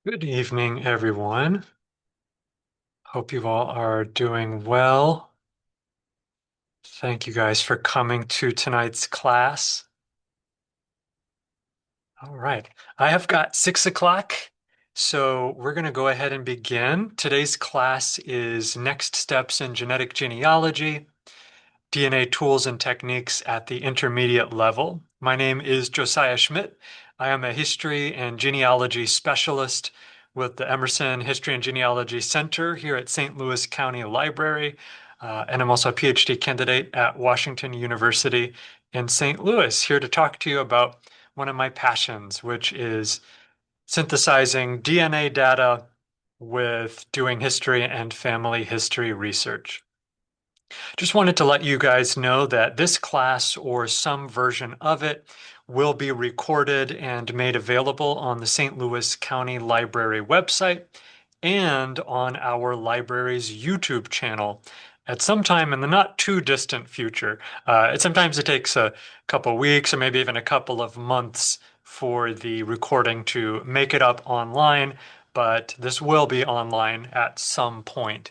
Good evening, everyone. Hope you all are doing well. Thank you guys for coming to tonight's class. All right, I have got 6 o'clock, so we're going to go ahead and begin. Today's class is Next Steps in Genetic Genealogy. DNA tools and techniques at the intermediate level. My name is Josiah Schmidt. I am a history and genealogy specialist with the Emerson History and Genealogy Center here at St. Louis County Library. And I'm also a PhD candidate at Washington University in St. Louis, here to talk to you about one of my passions, which is synthesizing DNA data with doing history and family history research. Just wanted to let you guys know that this class or some version of it will be recorded and made available on the St. Louis County Library website and on our library's YouTube channel at some time in the not too distant future. Sometimes it takes a couple weeks or maybe even a couple of months for the recording to make it up online, but this will be online at some point.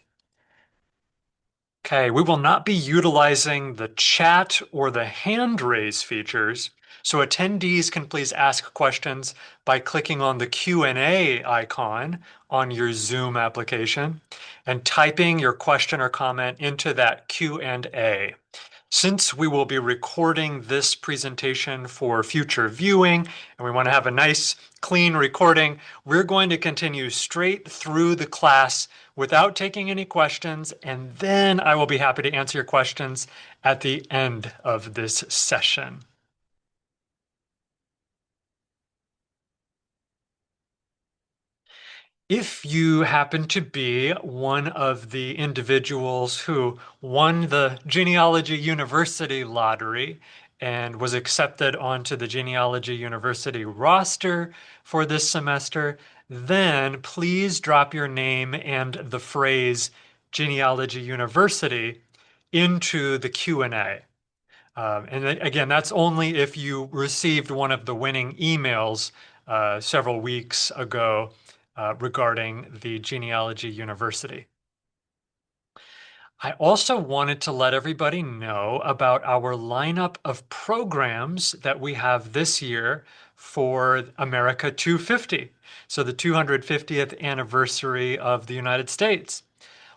Okay, we will not be utilizing the chat or the hand raise features, so attendees can please ask questions by clicking on the Q&A icon on your Zoom application and typing your question or comment into that Q&A. Since we will be recording this presentation for future viewing and we want to have a nice clean recording, we're going to continue straight through the class without taking any questions, and then I will be happy to answer your questions at the end of this session. If you happen to be one of the individuals who won the Genealogy University lottery and was accepted onto the Genealogy University roster for this semester, then please drop your name and the phrase Genealogy University into the Q&A. And again, that's only if you received one of the winning emails several weeks ago regarding the Genealogy University. I also wanted to let everybody know about our lineup of programs that we have this year for America 250. So the 250th anniversary of the United States.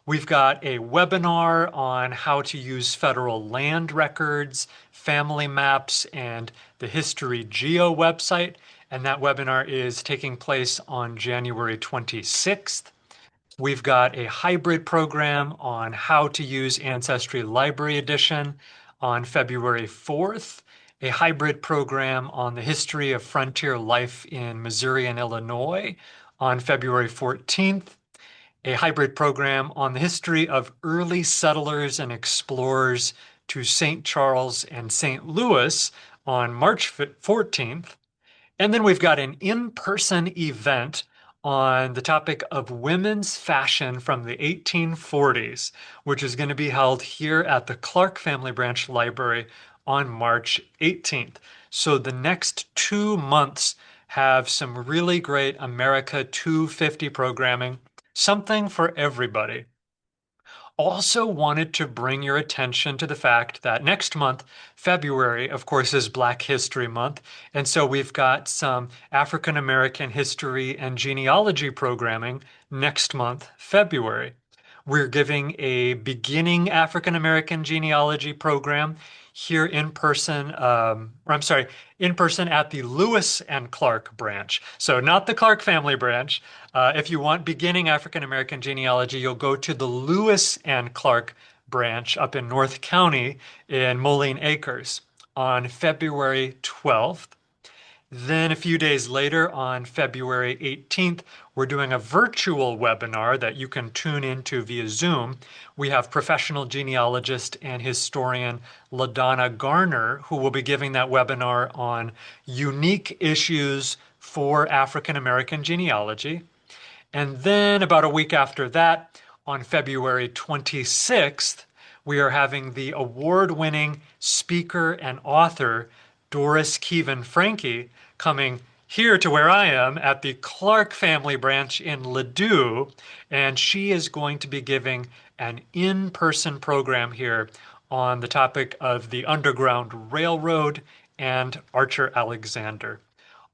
We've got a webinar on how to use federal land records, family maps, and the History Geo website. And that webinar is taking place on January 26th. We've got a hybrid program on how to use Ancestry Library Edition on February 4th, a hybrid program on the history of frontier life in Missouri and Illinois on February 14th, a hybrid program on the history of early settlers and explorers to St. Charles and St. Louis on March 14th. And then we've got an in-person event on the topic of women's fashion from the 1840s, which is going to be held here at the Clark Family Branch Library on March 18th. So the next 2 months have some really great America 250 programming, something for everybody. Also wanted to bring your attention to the fact that next month, February, of course, is Black History Month. And so we've got some African American history and genealogy programming next month, February. We're giving a beginning African American genealogy program here in person, in person at the Lewis and Clark branch. So not the Clark family branch. If you want beginning African American genealogy, you'll go to the Lewis and Clark branch up in North County in Moline Acres on February 12th. Then a few days later, on February 18th, we're doing a virtual webinar that you can tune into via Zoom. We have professional genealogist and historian LaDonna Garner, who will be giving that webinar on unique issues for African American genealogy. And then about a week after that, on February 26th, we are having the award-winning speaker and author Doris Keevan Franke coming here to where I am at the Clark family branch in Ladue, and she is going to be giving an in-person program here on the topic of the Underground Railroad and Archer Alexander.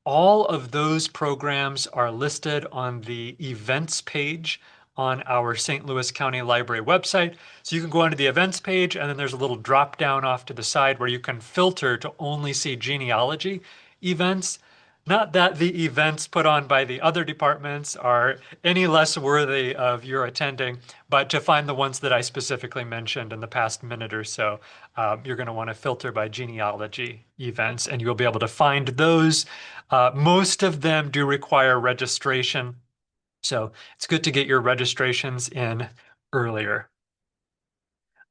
All of those programs are listed on the events page on our St. Louis County Library website. So you can go onto the events page, and then there's a little drop down off to the side where you can filter to only see genealogy events. Not that the events put on by the other departments are any less worthy of your attending, but to find the ones that I specifically mentioned in the past minute or so, you're going to want to filter by genealogy events, and you'll be able to find those. Most of them do require registration, so it's good to get your registrations in earlier.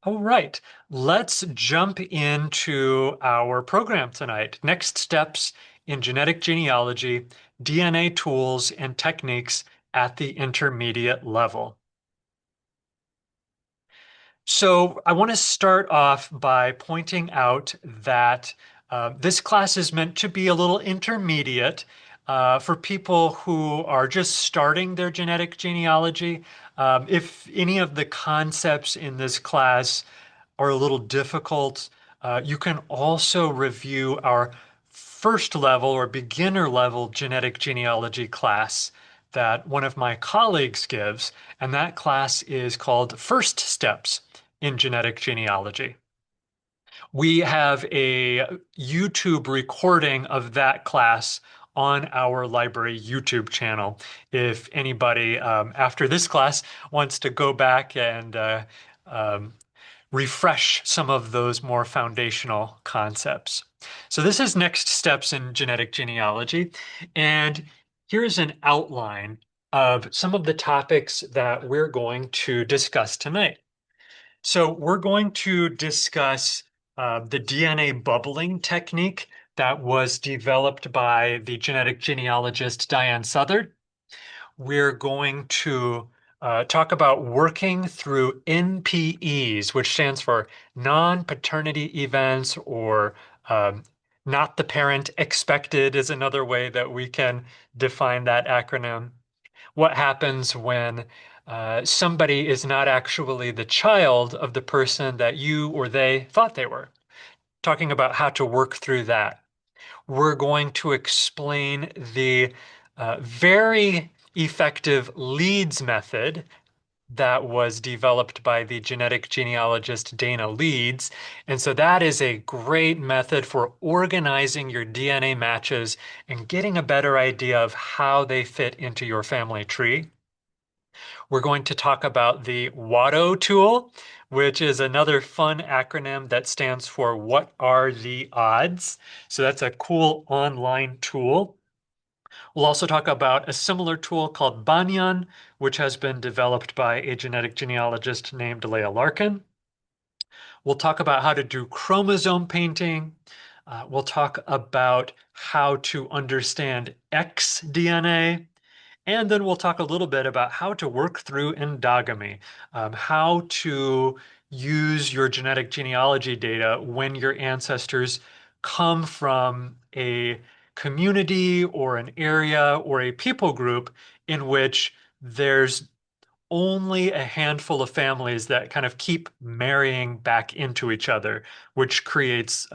All right, let's jump into our program tonight. Next steps in genetic genealogy, DNA tools and techniques at the intermediate level. So I want to start off by pointing out that this class is meant to be a little intermediate for people who are just starting their genetic genealogy. If any of the concepts in this class are a little difficult, you can also review our first level or beginner level genetic genealogy class that one of my colleagues gives, and that class is called First Steps in Genetic Genealogy. We have a YouTube recording of that class on our library YouTube channel. If anybody after this class wants to go back and um, refresh some of those more foundational concepts. So this is next steps in genetic genealogy. And here's an outline of some of the topics that we're going to discuss tonight. So we're going to discuss the DNA bubbling technique that was developed by the genetic genealogist Diane Southard. We're going to talk about working through NPEs, which stands for non-paternity events, or um, not the parent expected is another way that we can define that acronym. What happens when somebody is not actually the child of the person that you or they thought they were? Talking about how to work through that. We're going to explain the very effective leads method that was developed by the genetic genealogist Dana Leeds. And so that is a great method for organizing your DNA matches and getting a better idea of how they fit into your family tree. We're going to talk about the WADO tool, which is another fun acronym that stands for What Are the Odds? So that's a cool online tool. We'll also talk about a similar tool called Banyan, which has been developed by a genetic genealogist named Leah Larkin. We'll talk about how to do chromosome painting. We'll talk about how to understand X DNA. And then we'll talk a little bit about how to work through endogamy, how to use your genetic genealogy data when your ancestors come from a community or an area or a people group in which there's only a handful of families that kind of keep marrying back into each other, which creates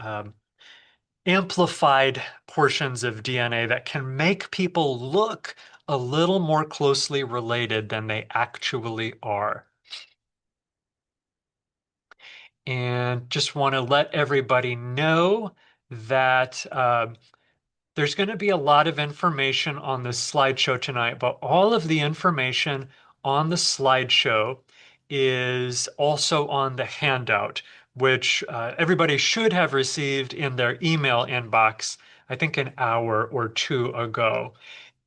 amplified portions of DNA that can make people look a little more closely related than they actually are. And just want to let everybody know that there's going to be a lot of information on this slideshow tonight, but all of the information on the slideshow is also on the handout, which everybody should have received in their email inbox, I think an hour or two ago.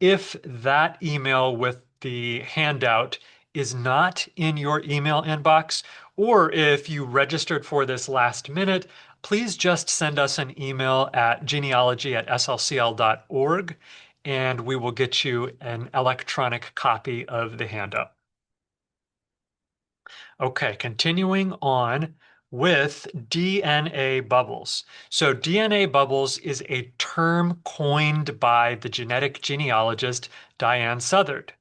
If that email with the handout is not in your email inbox, or if you registered for this last minute, please just send us an email at genealogy@slcl.org, and we will get you an electronic copy of the handout. Okay, continuing on, with DNA bubbles. So DNA bubbles is a term coined by the genetic genealogist Diane Southard.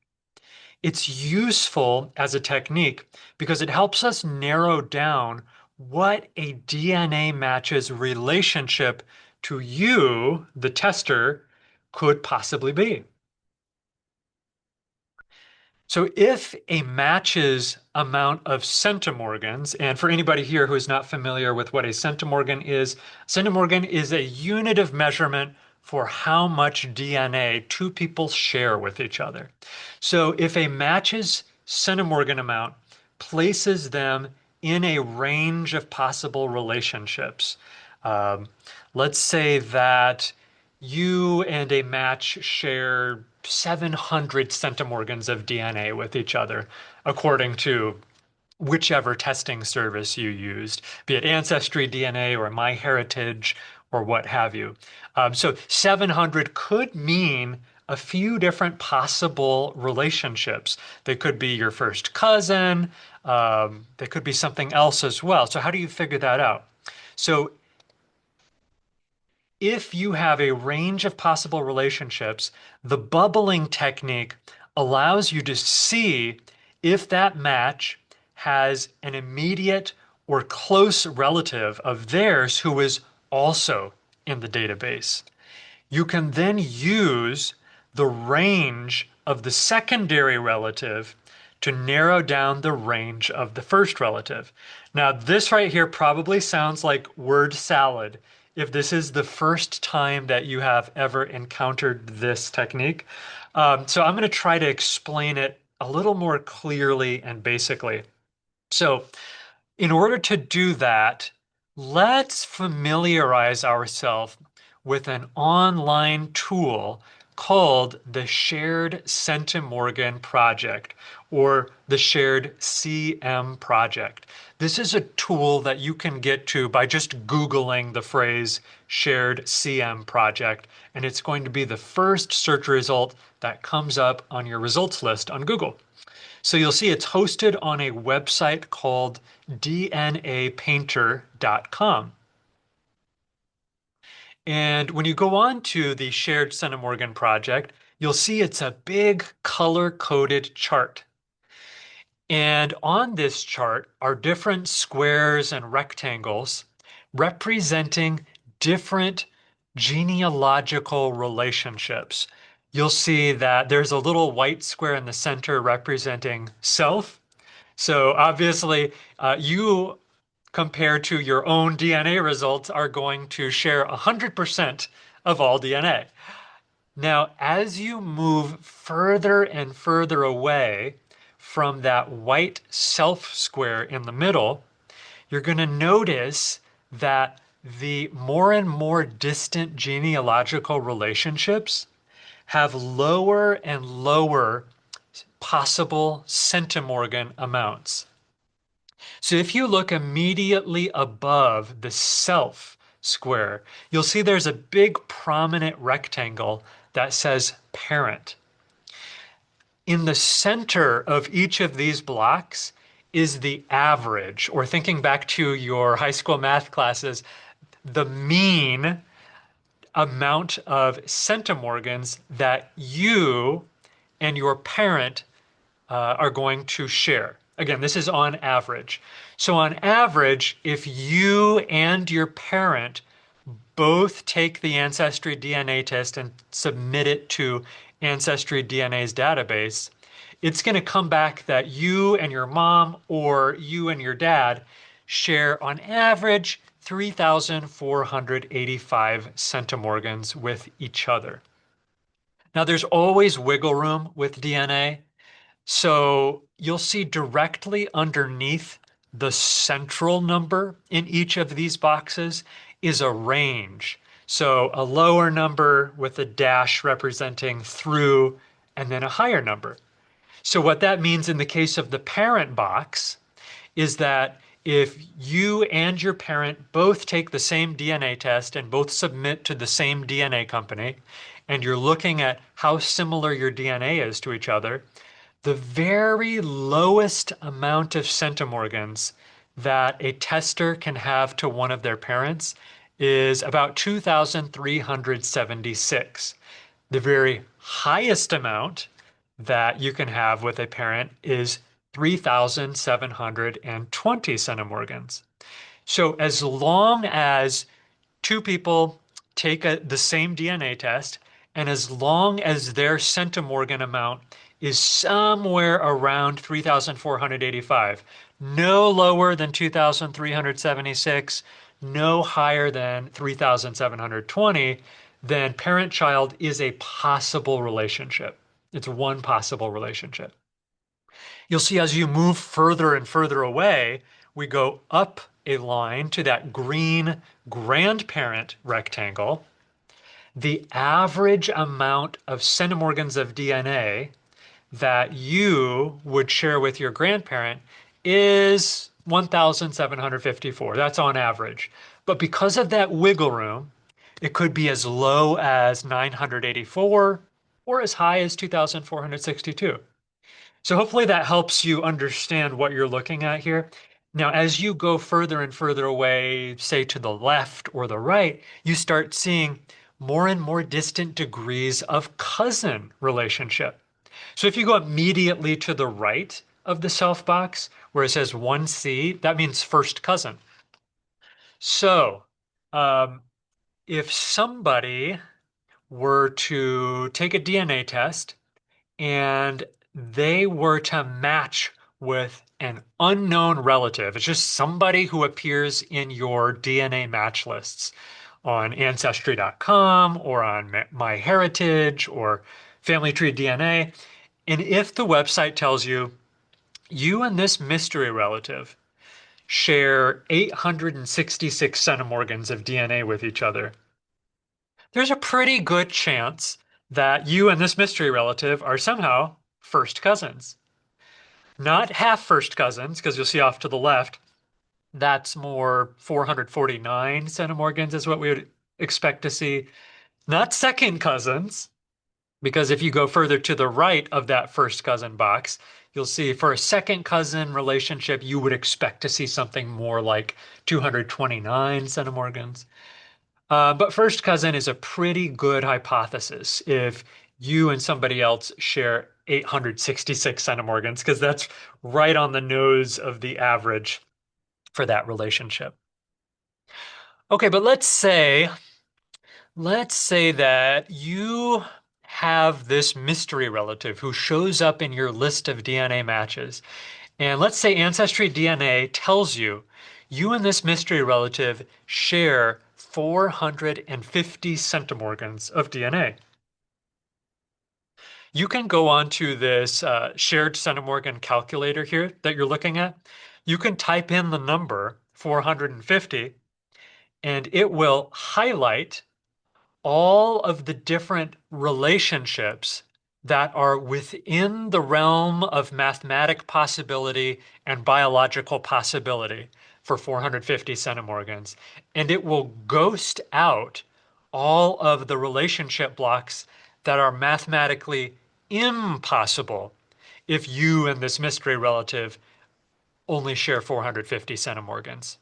It's useful as a technique because it helps us narrow down what a DNA match's relationship to you, the tester, could possibly be. So if a match's amount of centimorgans, and for anybody here who is not familiar with what a centimorgan is a unit of measurement for how much DNA two people share with each other. So if a match's centimorgan amount places them in a range of possible relationships, um, let's say that you and a match share 700 centimorgans of DNA with each other, according to whichever testing service you used, be it Ancestry DNA or MyHeritage or what have you. So 700 could mean a few different possible relationships. They could be your first cousin. They could be something else as well. So how do you figure that out? So if you have a range of possible relationships, the bubbling technique allows you to see if that match has an immediate or close relative of theirs who is also in the database. You can then use the range of the secondary relative to narrow down the range of the first relative. Now, this right here probably sounds like word salad if this is the first time that you have ever encountered this technique. So I'm going to try to explain it a little more clearly and basically. So in order to do that, let's familiarize ourselves with an online tool called the Shared Centimorgan Project or the Shared CM Project. This is a tool that you can get to by just Googling the phrase Shared CM Project, and it's going to be the first search result that comes up on your results list on Google. So you'll see it's hosted on a website called dnapainter.com. And when you go on to the Shared Centimorgan project, you'll see it's a big color-coded chart. And on this chart are different squares and rectangles representing different genealogical relationships. You'll see that there's a little white square in the center representing self. So obviously, you compared to your own DNA results are going to share 100% of all DNA. Now, as you move further and further away from that white self square in the middle, you're going to notice that the more and more distant genealogical relationships have lower and lower possible centimorgan amounts. So if you look immediately above the self square, you'll see there's a big prominent rectangle that says parent. In the center of each of these blocks is the average, or thinking back to your high school math classes, the mean amount of centimorgans that you and your parent are going to share. Again, this is on average. So on average, if you and your parent both take the Ancestry DNA test and submit it to Ancestry DNA's database, it's going to come back that you and your mom or you and your dad share on average 3,485 centimorgans with each other. Now, there's always wiggle room with DNA. So you'll see directly underneath the central number in each of these boxes is a range. So a lower number with a dash representing through, and then a higher number. So what that means in the case of the parent box is that if you and your parent both take the same DNA test and both submit to the same DNA company, and you're looking at how similar your DNA is to each other, the very lowest amount of centimorgans that a tester can have to one of their parents is about 2,376. The very highest amount that you can have with a parent is 3,720 centimorgans. So as long as two people take the same DNA test, and as long as their centimorgan amount is somewhere around 3,485, no lower than 2,376, no higher than 3,720, then parent-child is a possible relationship. It's one possible relationship. You'll see as you move further and further away, we go up a line to that green grandparent rectangle. The average amount of centimorgans of DNA that you would share with your grandparent is 1,754. That's on average. But because of that wiggle room, it could be as low as 984 or as high as 2,462. So hopefully that helps you understand what you're looking at here. Now, as you go further and further away, say to the left or the right, you start seeing more and more distant degrees of cousin relationship. So if you go immediately to the right of the self box where it says 1C, that means first cousin. So um, if somebody were to take a DNA test and they were to match with an unknown relative. It's just somebody who appears in your DNA match lists on Ancestry.com or on MyHeritage or Family Tree DNA. And if the website tells you you and this mystery relative share 866 centimorgans of DNA with each other, there's a pretty good chance that you and this mystery relative are somehow first cousins. Not half first cousins, because you'll see off to the left, that's more 449 centimorgans is what we would expect to see. Not second cousins, because if you go further to the right of that first cousin box, you'll see for a second cousin relationship, you would expect to see something more like 229 centimorgans. But first cousin is a pretty good hypothesis if you and somebody else share 866 centimorgans, because that's right on the nose of the average for that relationship. Okay, but let's say that you have this mystery relative who shows up in your list of DNA matches. And let's say Ancestry DNA tells you you and this mystery relative share 450 centimorgans of DNA. You can go on to this shared centimorgan calculator here that you're looking at. You can type in the number 450 and it will highlight all of the different relationships that are within the realm of mathematic possibility and biological possibility for 450 centimorgans. And it will ghost out all of the relationship blocks that are mathematically impossible if you and this mystery relative only share 450 centimorgans.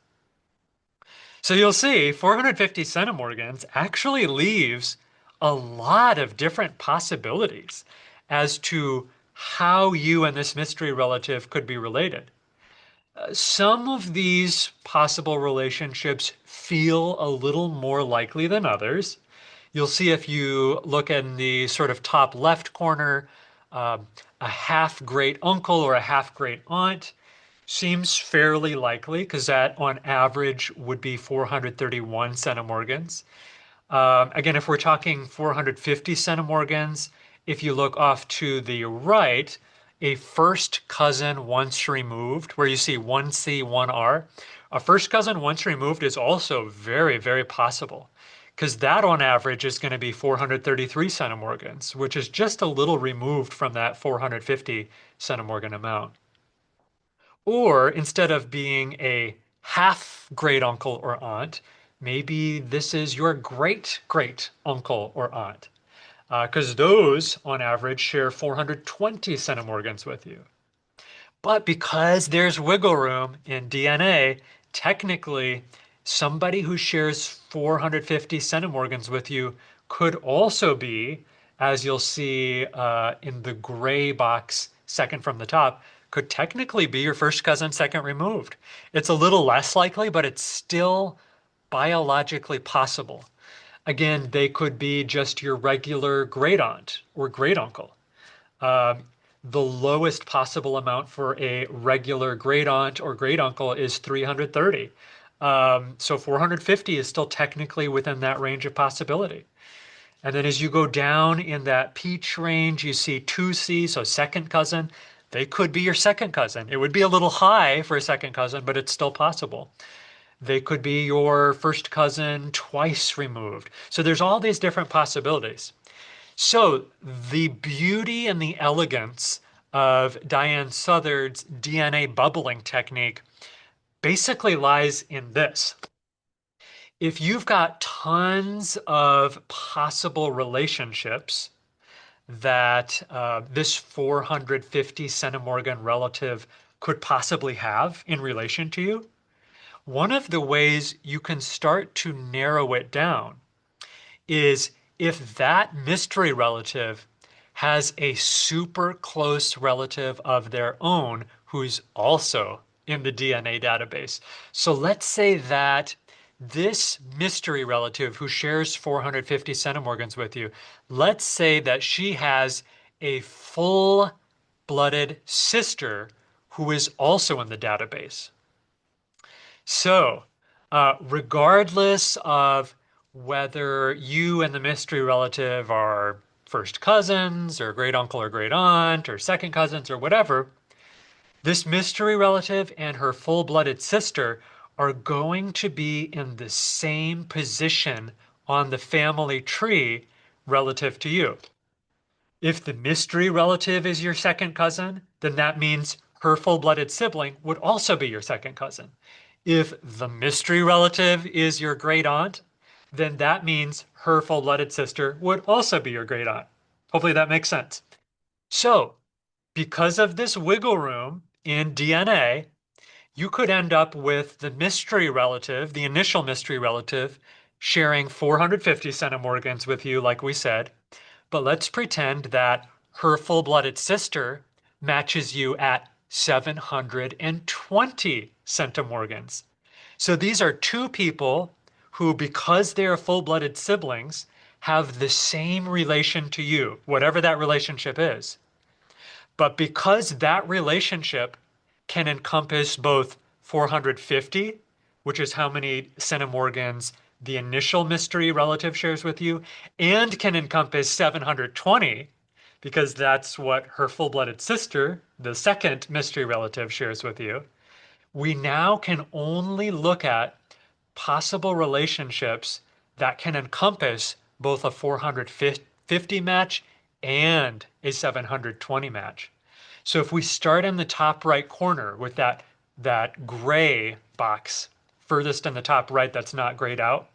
So you'll see 450 centimorgans actually leaves a lot of different possibilities as to how you and this mystery relative could be related. Some of these possible relationships feel a little more likely than others. You'll see if you look in the sort of top left corner, a half great uncle or a half great aunt seems fairly likely because that on average would be 431 centimorgans. Again, if we're talking 450 centimorgans, if you look off to the right, a first cousin once removed, where you see 1C, 1R, a first cousin once removed is also very, very possible because that on average is going to be 433 centimorgans, which is just a little removed from that 450 centimorgan amount. Or instead of being a half great uncle or aunt, maybe this is your great great uncle or aunt, because those on average share 420 centimorgans with you. But because there's wiggle room in DNA, technically, somebody who shares 450 centimorgans with you could also be, as you'll see in the gray box second from the top, could technically be your first cousin second removed. It's a little less likely, but it's still biologically possible. Again, they could be just your regular great aunt or great uncle. Um, the lowest possible amount for a regular great aunt or great uncle is 330. So 450 is still technically within that range of possibility. And then as you go down in that peach range, you see 2C, so second cousin. They could be your second cousin. It would be a little high for a second cousin, but it's still possible. They could be your first cousin twice removed. So there's all these different possibilities. So the beauty and the elegance of Diane Southard's DNA bubbling technique basically lies in this. If you've got tons of possible relationships that this 450 centimorgan relative could possibly have in relation to you, one of the ways you can start to narrow it down is if that mystery relative has a super close relative of their own who's also in the DNA database. So let's say that this mystery relative who shares 450 centimorgans with you, let's say that she has a full-blooded sister who is also in the database. So, regardless of whether you and the mystery relative are first cousins or great uncle or great aunt or second cousins or whatever, this mystery relative and her full-blooded sister are going to be in the same position on the family tree relative to you. If the mystery relative is your second cousin, then that means her full-blooded sibling would also be your second cousin. If the mystery relative is your great aunt, then that means her full-blooded sister would also be your great aunt. Hopefully that makes sense. So, because of this wiggle room in DNA, you could end up with the mystery relative, the initial mystery relative, sharing 450 centimorgans with you, like we said. But let's pretend that her full-blooded sister matches you at 720 centimorgans. So these are two people who, because they are full-blooded siblings, have the same relation to you, whatever that relationship is. But because that relationship can encompass both 450, which is how many centimorgans the initial mystery relative shares with you, and can encompass 720, because that's what her full-blooded sister, the second mystery relative, shares with you, we now can only look at possible relationships that can encompass both a 450 match and a 720 match. So if we start in the top right corner with that gray box furthest in the top right that's not grayed out,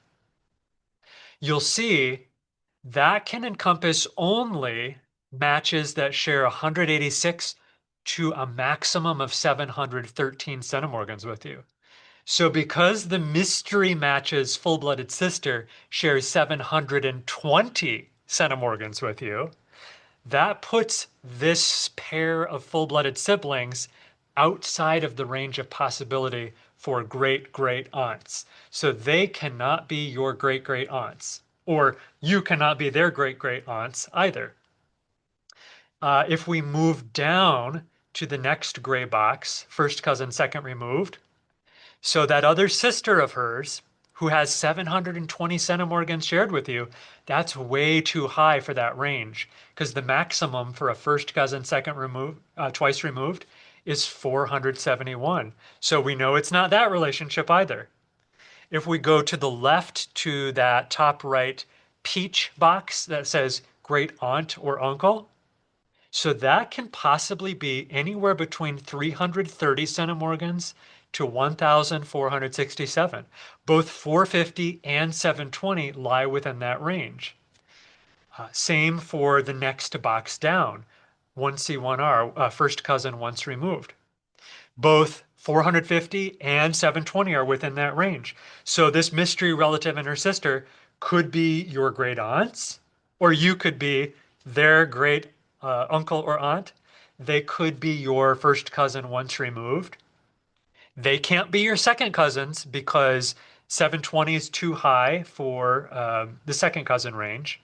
you'll see that can encompass only matches that share 186 to a maximum of 713 centimorgans with you. So because the mystery match's full-blooded sister shares 720 centimorgans with you, that puts this pair of full-blooded siblings outside of the range of possibility for great-great aunts. So they cannot be your great-great aunts, or you cannot be their great-great aunts either. If we move down to the next gray box, first cousin, second removed, so that other sister of hers, who has 720 centimorgans shared with you, that's way too high for that range because the maximum for a first cousin, second removed, twice removed is 471. So we know it's not that relationship either. If we go to the left to that top right peach box that says great aunt or uncle, so that can possibly be anywhere between 330 centimorgans to 1,467. Both 450 and 720 lie within that range. Same for the next box down, 1C1R, first cousin once removed. Both 450 and 720 are within that range. So this mystery relative and her sister could be your great aunts, or you could be their great uncle or aunt. They could be your first cousin once removed. They can't be your second cousins because 720 is too high for the second cousin range.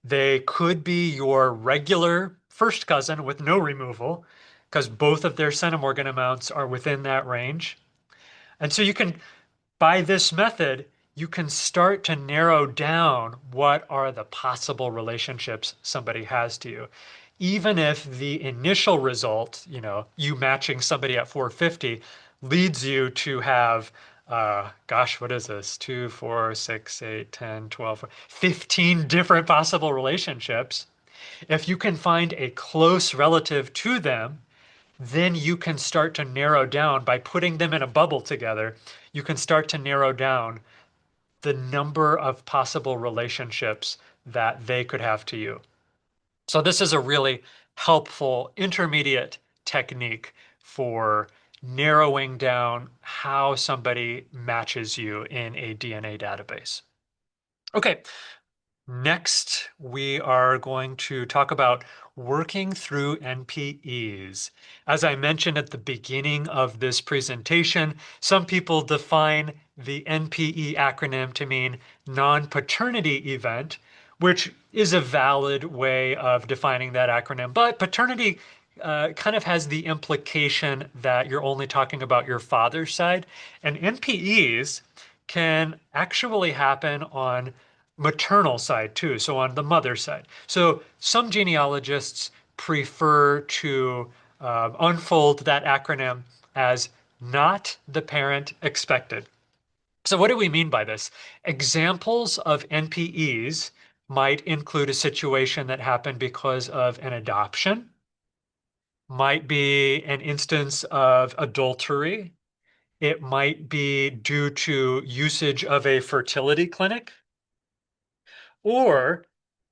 They could be your regular first cousin with no removal because both of their centimorgan amounts are within that range. And so you can, by this method, you can start to narrow down what are the possible relationships somebody has to you. Even if the initial result, you matching somebody at 450 leads you to have, gosh, what is this? 2, 4, 6, 8, 10, 12, 15 different possible relationships. If you can find a close relative to them, then you can start to narrow down by putting them in a bubble together. You can start to narrow down the number of possible relationships that they could have to you. So this is a really helpful intermediate technique for narrowing down how somebody matches you in a DNA database. Okay, next, we are going to talk about working through NPEs. As I mentioned at the beginning of this presentation, some people define the NPE acronym to mean non-paternity event, which is a valid way of defining that acronym. But paternity kind of has the implication that you're only talking about your father's side, and NPEs can actually happen on maternal side too, so on the mother side. So some genealogists prefer to unfold that acronym as not the parent expected. So what do we mean by this? Examples of NPEs might include a situation that happened because of an adoption, might be an instance of adultery. It might be due to usage of a fertility clinic, or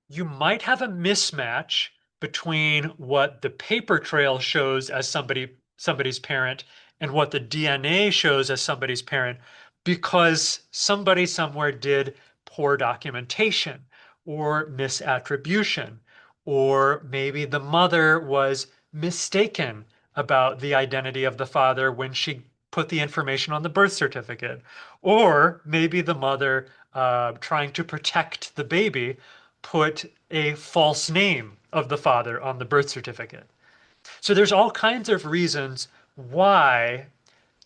you might have a mismatch between what the paper trail shows as somebody's parent and what the DNA shows as somebody's parent because somebody somewhere did poor documentation or misattribution, or maybe the mother was mistaken about the identity of the father when she put the information on the birth certificate, or maybe the mother, trying to protect the baby, put a false name of the father on the birth certificate. So there's all kinds of reasons why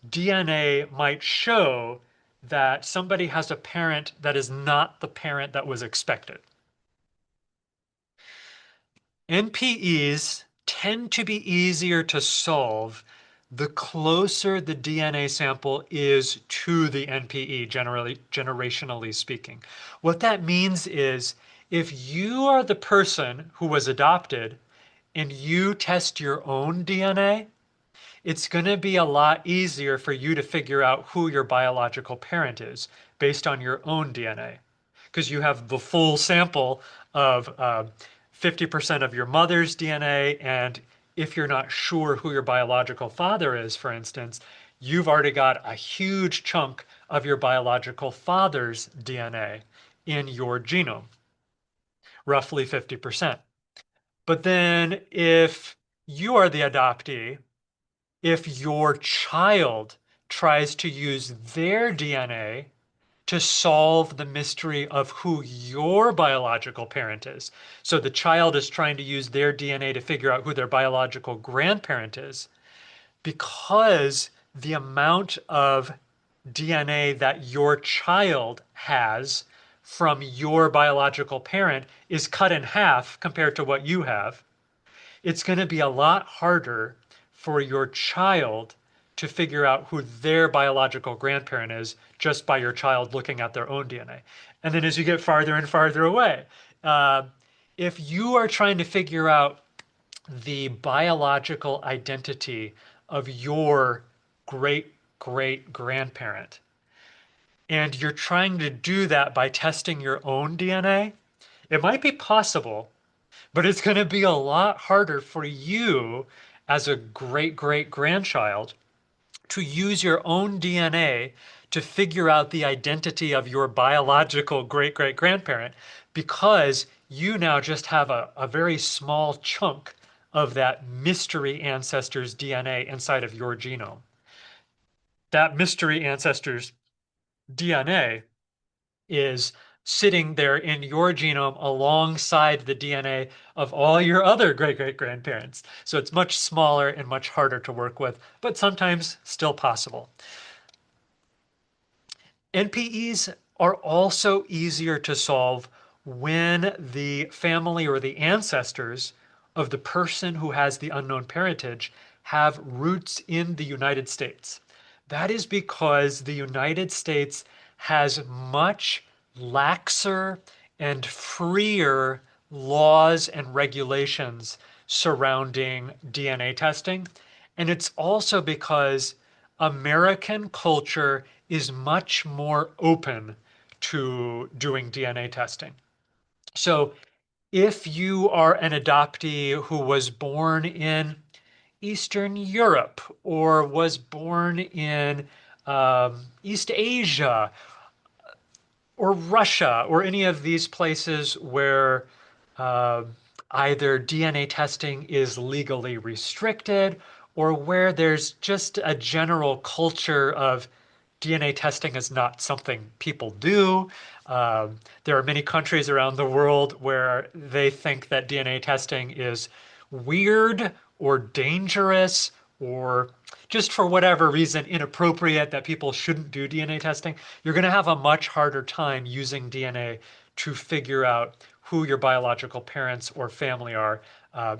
DNA might show that somebody has a parent that is not the parent that was expected. NPEs tend to be easier to solve the closer the DNA sample is to the NPE, generationally speaking. What that means is if you are the person who was adopted and you test your own DNA, it's going to be a lot easier for you to figure out who your biological parent is based on your own DNA because you have the full sample of 50% of your mother's DNA. And if you're not sure who your biological father is, for instance, you've already got a huge chunk of your biological father's DNA in your genome, roughly 50%. But then if you are the adoptee, if your child tries to use their DNA to solve the mystery of who your biological parent is. So the child is trying to use their DNA to figure out who their biological grandparent is. Because the amount of DNA that your child has from your biological parent is cut in half compared to what you have, it's going to be a lot harder for your child to figure out who their biological grandparent is just by your child looking at their own DNA. And then as you get farther and farther away, uh, if you are trying to figure out the biological identity of your great great grandparent, and you're trying to do that by testing your own DNA, it might be possible, but it's going to be a lot harder for you as a great great grandchild to use your own DNA to figure out the identity of your biological great great grandparent because you now just have a very small chunk of that mystery ancestor's DNA inside of your genome. That mystery ancestor's DNA is sitting there in your genome alongside the DNA of all your other great great grandparents. So it's much smaller and much harder to work with, but sometimes still possible. NPEs are also easier to solve when the family or the ancestors of the person who has the unknown parentage have roots in the United States. That is because the United States has much laxer and freer laws and regulations surrounding DNA testing. And it's also because American culture is much more open to doing DNA testing. So if you are an adoptee who was born in Eastern Europe or was born in East Asia or Russia or any of these places where uh, either DNA testing is legally restricted or where there's just a general culture of DNA testing is not something people do. There are many countries around the world where they think that DNA testing is weird or dangerous or just for whatever reason inappropriate that people shouldn't do DNA testing. You're going to have a much harder time using DNA to figure out who your biological parents or family are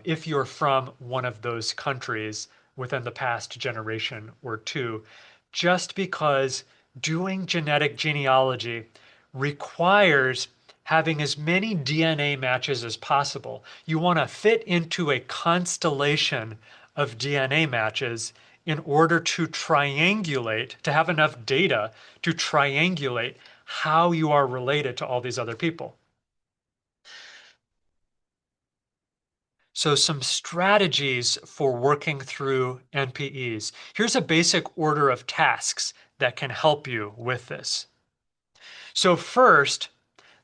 if you're from one of those countries within the past generation or two, just because doing genetic genealogy requires having as many DNA matches as possible. You want to fit into a constellation of DNA matches in order to triangulate, to have enough data to triangulate how you are related to all these other people. So some strategies for working through NPEs. Here's a basic order of tasks that can help you with this. So first,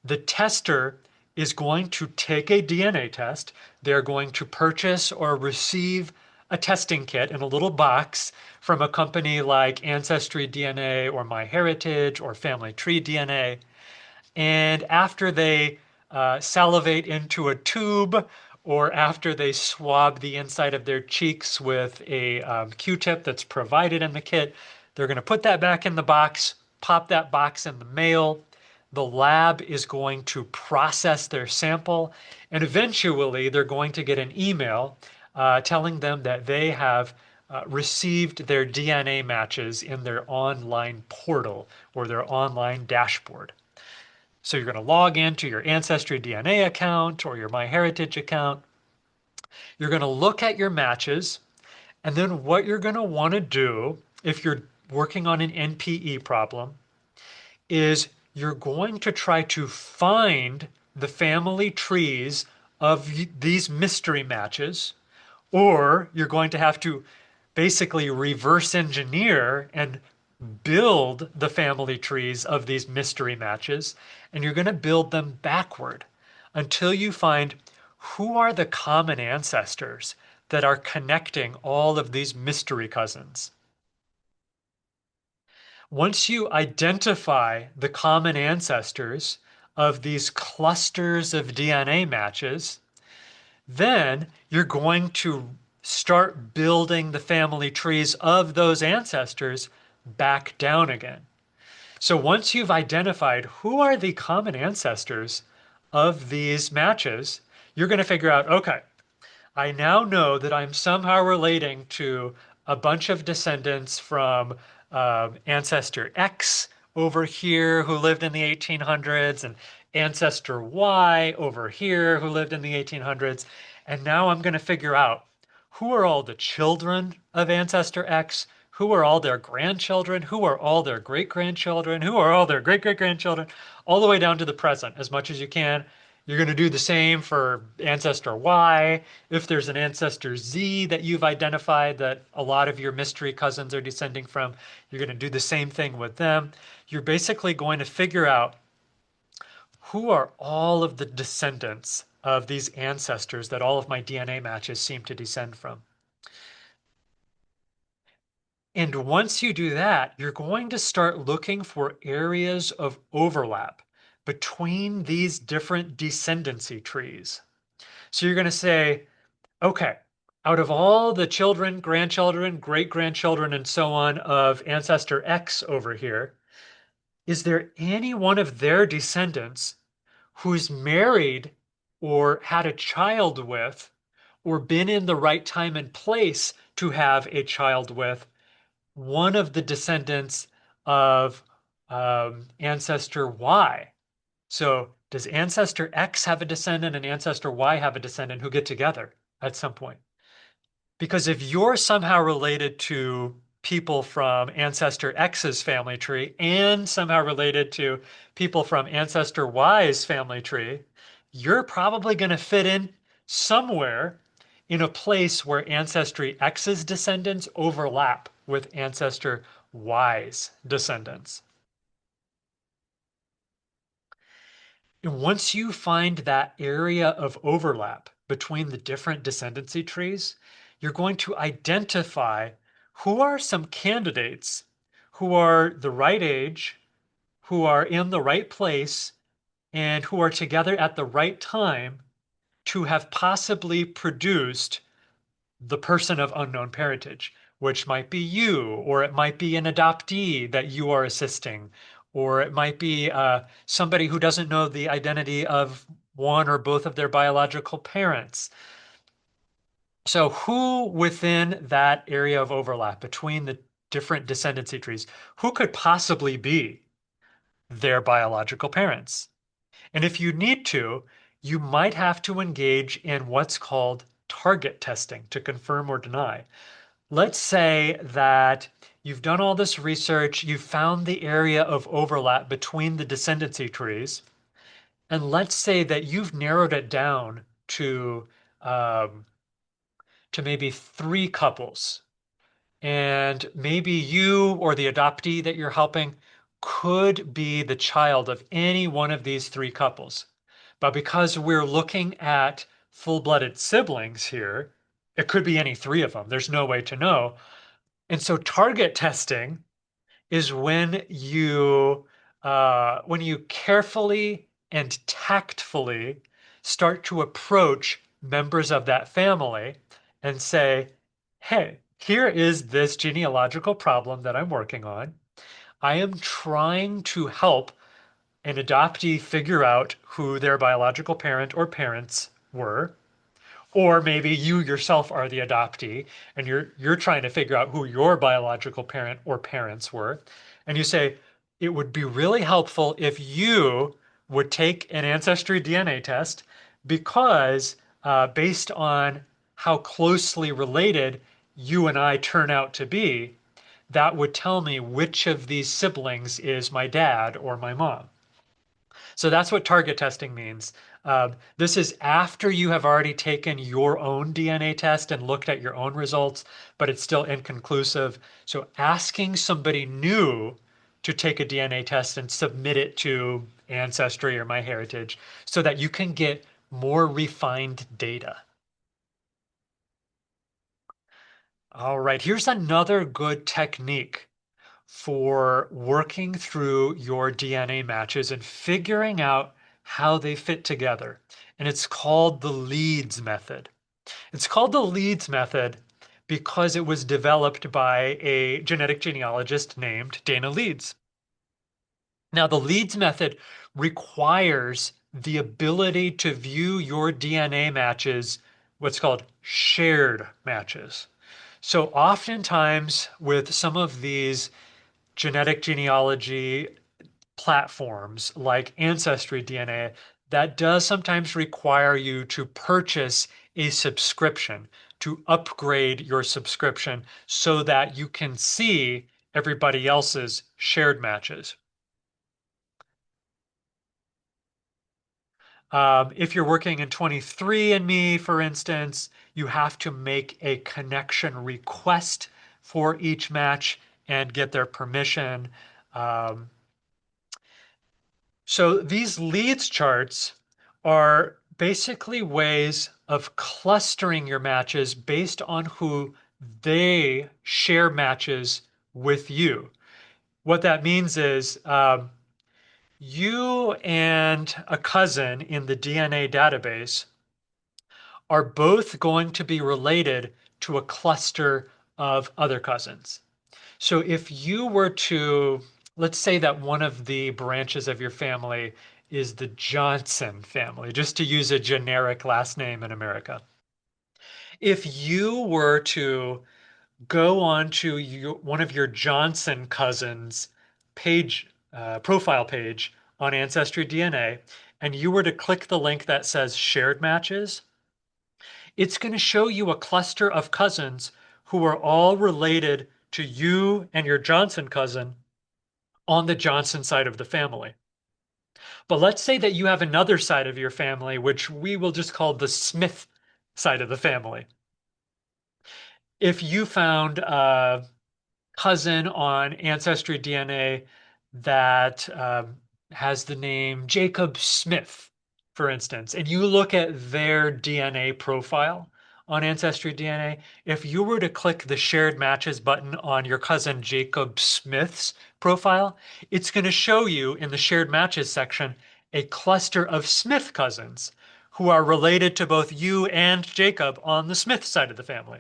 the tester is going to take a DNA test. They're going to purchase or receive a testing kit in a little box from a company like Ancestry DNA or MyHeritage or Family Tree DNA. And after they salivate into a tube or after they swab the inside of their cheeks with a Q-tip that's provided in the kit, they're going to put that back in the box, pop that box in the mail. The lab is going to process their sample, and eventually they're going to get an email telling them that they have received their DNA matches in their online portal or their online dashboard. So you're going to log into your Ancestry DNA account or your MyHeritage account. You're going to look at your matches, and then what you're going to want to do if you're working on an NPE problem is you're going to try to find the family trees of these mystery matches, or you're going to have to basically reverse engineer and build the family trees of these mystery matches, and you're going to build them backward until you find who are the common ancestors that are connecting all of these mystery cousins. Once you identify the common ancestors of these clusters of DNA matches, then you're going to start building the family trees of those ancestors back down again. So once you've identified who are the common ancestors of these matches, you're going to figure out, okay, I now know that I'm somehow relating to a bunch of descendants from ancestor X over here who lived in the 1800s and ancestor Y over here who lived in the 1800s. And now I'm going to figure out who are all the children of ancestor X, who are all their grandchildren, who are all their great grandchildren, who are all their great great grandchildren, all the way down to the present as much as you can. You're going to do the same for ancestor Y. If there's an ancestor Z that you've identified that a lot of your mystery cousins are descending from, you're going to do the same thing with them. You're basically going to figure out who are all of the descendants of these ancestors that all of my DNA matches seem to descend from. And once you do that, you're going to start looking for areas of overlap between these different descendancy trees. So you're going to say, okay, out of all the children, grandchildren, great grandchildren, and so on of ancestor X over here, is there any one of their descendants who's married or had a child with or been in the right time and place to have a child with one of the descendants of ancestor Y? So does ancestor X have a descendant and ancestor Y have a descendant who get together at some point? Because if you're somehow related to people from ancestor X's family tree and somehow related to people from ancestor Y's family tree, you're probably going to fit in somewhere in a place where ancestry X's descendants overlap with ancestor Y's descendants. And once you find that area of overlap between the different descendancy trees, you're going to identify who are some candidates who are the right age, who are in the right place, and who are together at the right time to have possibly produced the person of unknown parentage, which might be you, or it might be an adoptee that you are assisting, or it might be somebody who doesn't know the identity of one or both of their biological parents. So, who within that area of overlap between the different descendancy trees, who could possibly be their biological parents? And if you need to, you might have to engage in what's called target testing to confirm or deny. Let's say that you've done all this research, you've found the area of overlap between the descendancy trees, and let's say that you've narrowed it down um, to maybe three couples, and maybe you or the adoptee that you're helping could be the child of any one of these three couples. But because we're looking at full-blooded siblings here, it could be any three of them. There's no way to know. And so target testing is when you carefully and tactfully start to approach members of that family and say, hey, here is this genealogical problem that I'm working on. I am trying to help an adoptee figure out who their biological parent or parents were. Or maybe you yourself are the adoptee and you're trying to figure out who your biological parent or parents were. And you say, it would be really helpful if you would take an ancestry DNA test because based on how closely related you and I turn out to be, that would tell me which of these siblings is my dad or my mom. So that's what target testing means. This is after you have already taken your own DNA test and looked at your own results, but it's still inconclusive. So asking somebody new to take a DNA test and submit it to Ancestry or MyHeritage so that you can get more refined data. All right, here's another good technique for working through your DNA matches and figuring out how they fit together. And it's called the Leeds method. It's called the Leeds method because it was developed by a genetic genealogist named Dana Leeds. Now, the Leeds method requires the ability to view your DNA matches, what's called shared matches. So oftentimes with some of these genetic genealogy platforms like Ancestry DNA, that does sometimes require you to purchase a subscription, to upgrade your subscription so that you can see everybody else's shared matches. If you're working in 23andMe, for instance, you have to make a connection request for each match and get their permission. Um, so these leads charts are basically ways of clustering your matches based on who they share matches with you. What that means is you and a cousin in the DNA database are both going to be related to a cluster of other cousins. So if you were to, let's say that one of the branches of your family is the Johnson family, just to use a generic last name in America. If you were to go on to one of your Johnson cousins page, profile page on Ancestry DNA, and you were to click the link that says shared matches, it's going to show you a cluster of cousins who are all related to you and your Johnson cousin on the Johnson side of the family. But let's say that you have another side of your family, which we will just call the Smith side of the family. If you found cousin on Ancestry DNA that has the name Jacob Smith, for instance, and you look at their DNA profile on Ancestry DNA, if you were to click the shared matches button on your cousin Jacob Smith's profile, it's going to show you in the shared matches section a cluster of Smith cousins who are related to both you and Jacob on the Smith side of the family.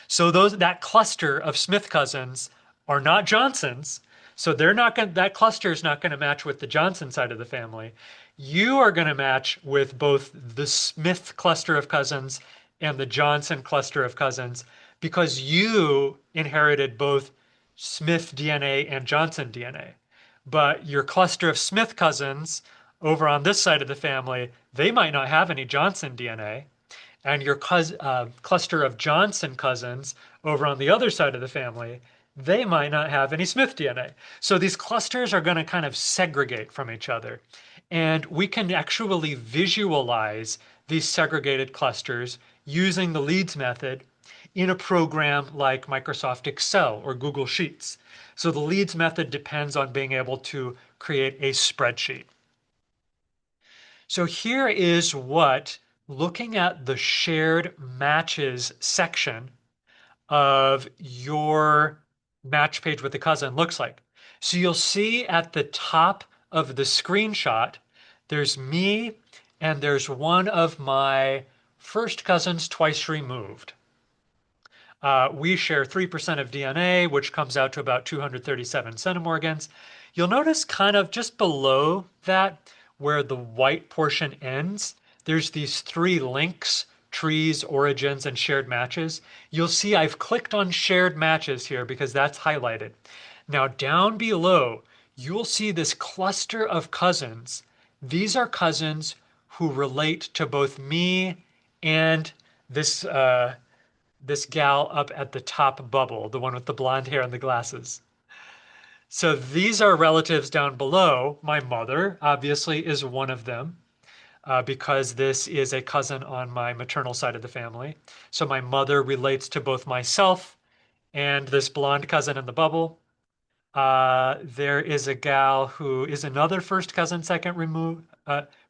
So that cluster of Smith cousins are not Johnsons. So they're not going that cluster is not going to match with the Johnson side of the family. You are going to match with both the Smith cluster of cousins and the Johnson cluster of cousins because you inherited both Smith DNA and Johnson DNA. But your cluster of Smith cousins over on this side of the family, they might not have any Johnson DNA, and your cluster of Johnson cousins over on the other side of the family, they might not have any Smith DNA. So these clusters are going to kind of segregate from each other. And we can actually visualize these segregated clusters using the leads method in a program like Microsoft Excel or Google Sheets. So the leads method depends on being able to create a spreadsheet. So here is what looking at the shared matches section of your match page with the cousin looks like. So you'll see at the top of the screenshot, there's me and there's one of my first cousins twice removed. We share 3% of DNA, which comes out to about 237 centimorgans. You'll notice kind of just below that, where the white portion ends, there's these three links, trees, origins, and shared matches. You'll see I've clicked on shared matches here because that's highlighted. Now down below, you'll see this cluster of cousins. These are cousins who relate to both me and this this gal up at the top bubble, the one with the blonde hair and the glasses. So these are relatives down below. My mother, obviously, is one of them because this is a cousin on my maternal side of the family. So my mother relates to both myself and this blonde cousin in the bubble. There is a gal who is another first cousin,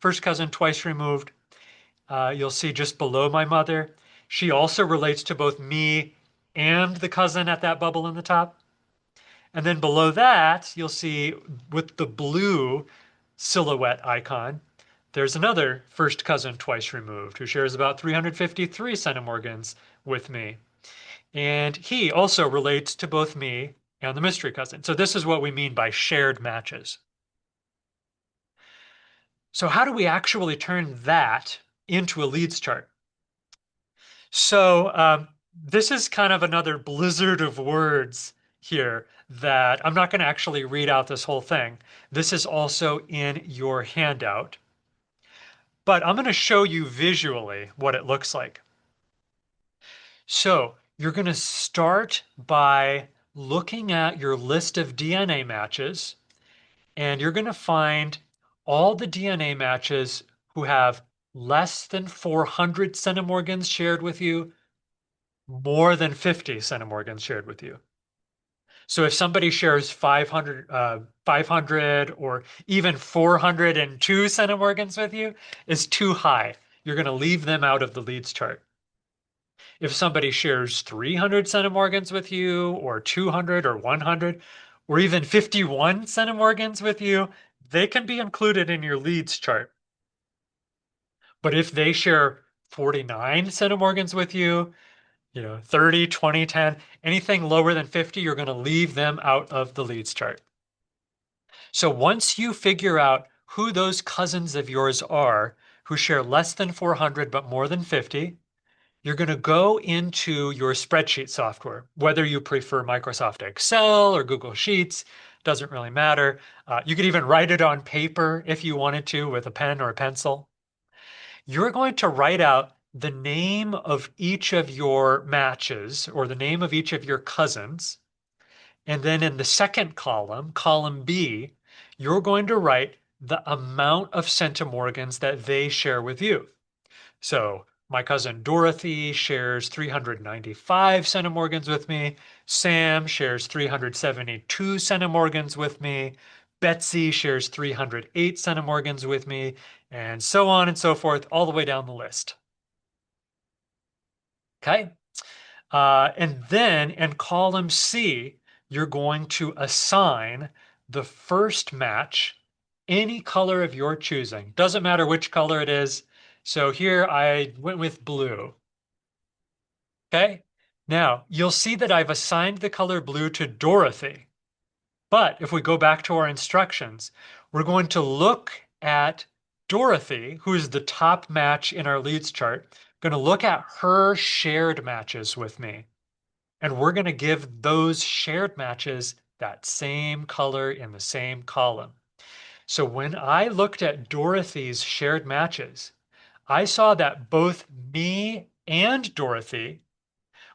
first cousin twice removed. You'll see just below my mother. She also relates to both me and the cousin at that bubble in the top. And then below that, you'll see with the blue silhouette icon, there's another first cousin twice removed who shares about 353 centimorgans with me. And he also relates to both me and the mystery cousin. So this is what we mean by shared matches. So how do we actually turn that into a leads chart? So this is kind of another blizzard of words here that I'm not going to actually read out this whole thing. This is also in your handout. But I'm going to show you visually what it looks like. So you're going to start by looking at your list of DNA matches, and you're going to find all the DNA matches who have less than 400 centimorgans shared with you, more than 50 centimorgans shared with you. So if somebody shares 500 or even 402 centimorgans with you, is too high. You're going to leave them out of the leads chart. If somebody shares 300 centimorgans with you, or 200 or 100, or even 51 centimorgans with you, they can be included in your leads chart. But if they share 49 centimorgans with you, 30, 20, 10, anything lower than 50, you're going to leave them out of the leads chart. So once you figure out who those cousins of yours are who share less than 400 but more than 50, you're going to go into your spreadsheet software, whether you prefer Microsoft Excel or Google Sheets, doesn't really matter. You could even write it on paper if you wanted to with a pen or a pencil. You're going to write out the name of each of your matches or the name of each of your cousins. And then in the second column, column B, you're going to write the amount of centimorgans that they share with you. So my cousin Dorothy shares 395 centimorgans with me. Sam shares 372 centimorgans with me. Betsy shares 308 centimorgans with me, and so on and so forth, all the way down the list. Okay? And then in column C, you're going to assign the first match any color of your choosing. Doesn't matter which color it is. So here I went with blue. Okay. Now you'll see that I've assigned the color blue to Dorothy. But if we go back to our instructions, we're going to look at Dorothy, who is the top match in our leads chart, going to look at her shared matches with me. And we're going to give those shared matches that same color in the same column. So when I looked at Dorothy's shared matches, I saw that both me and Dorothy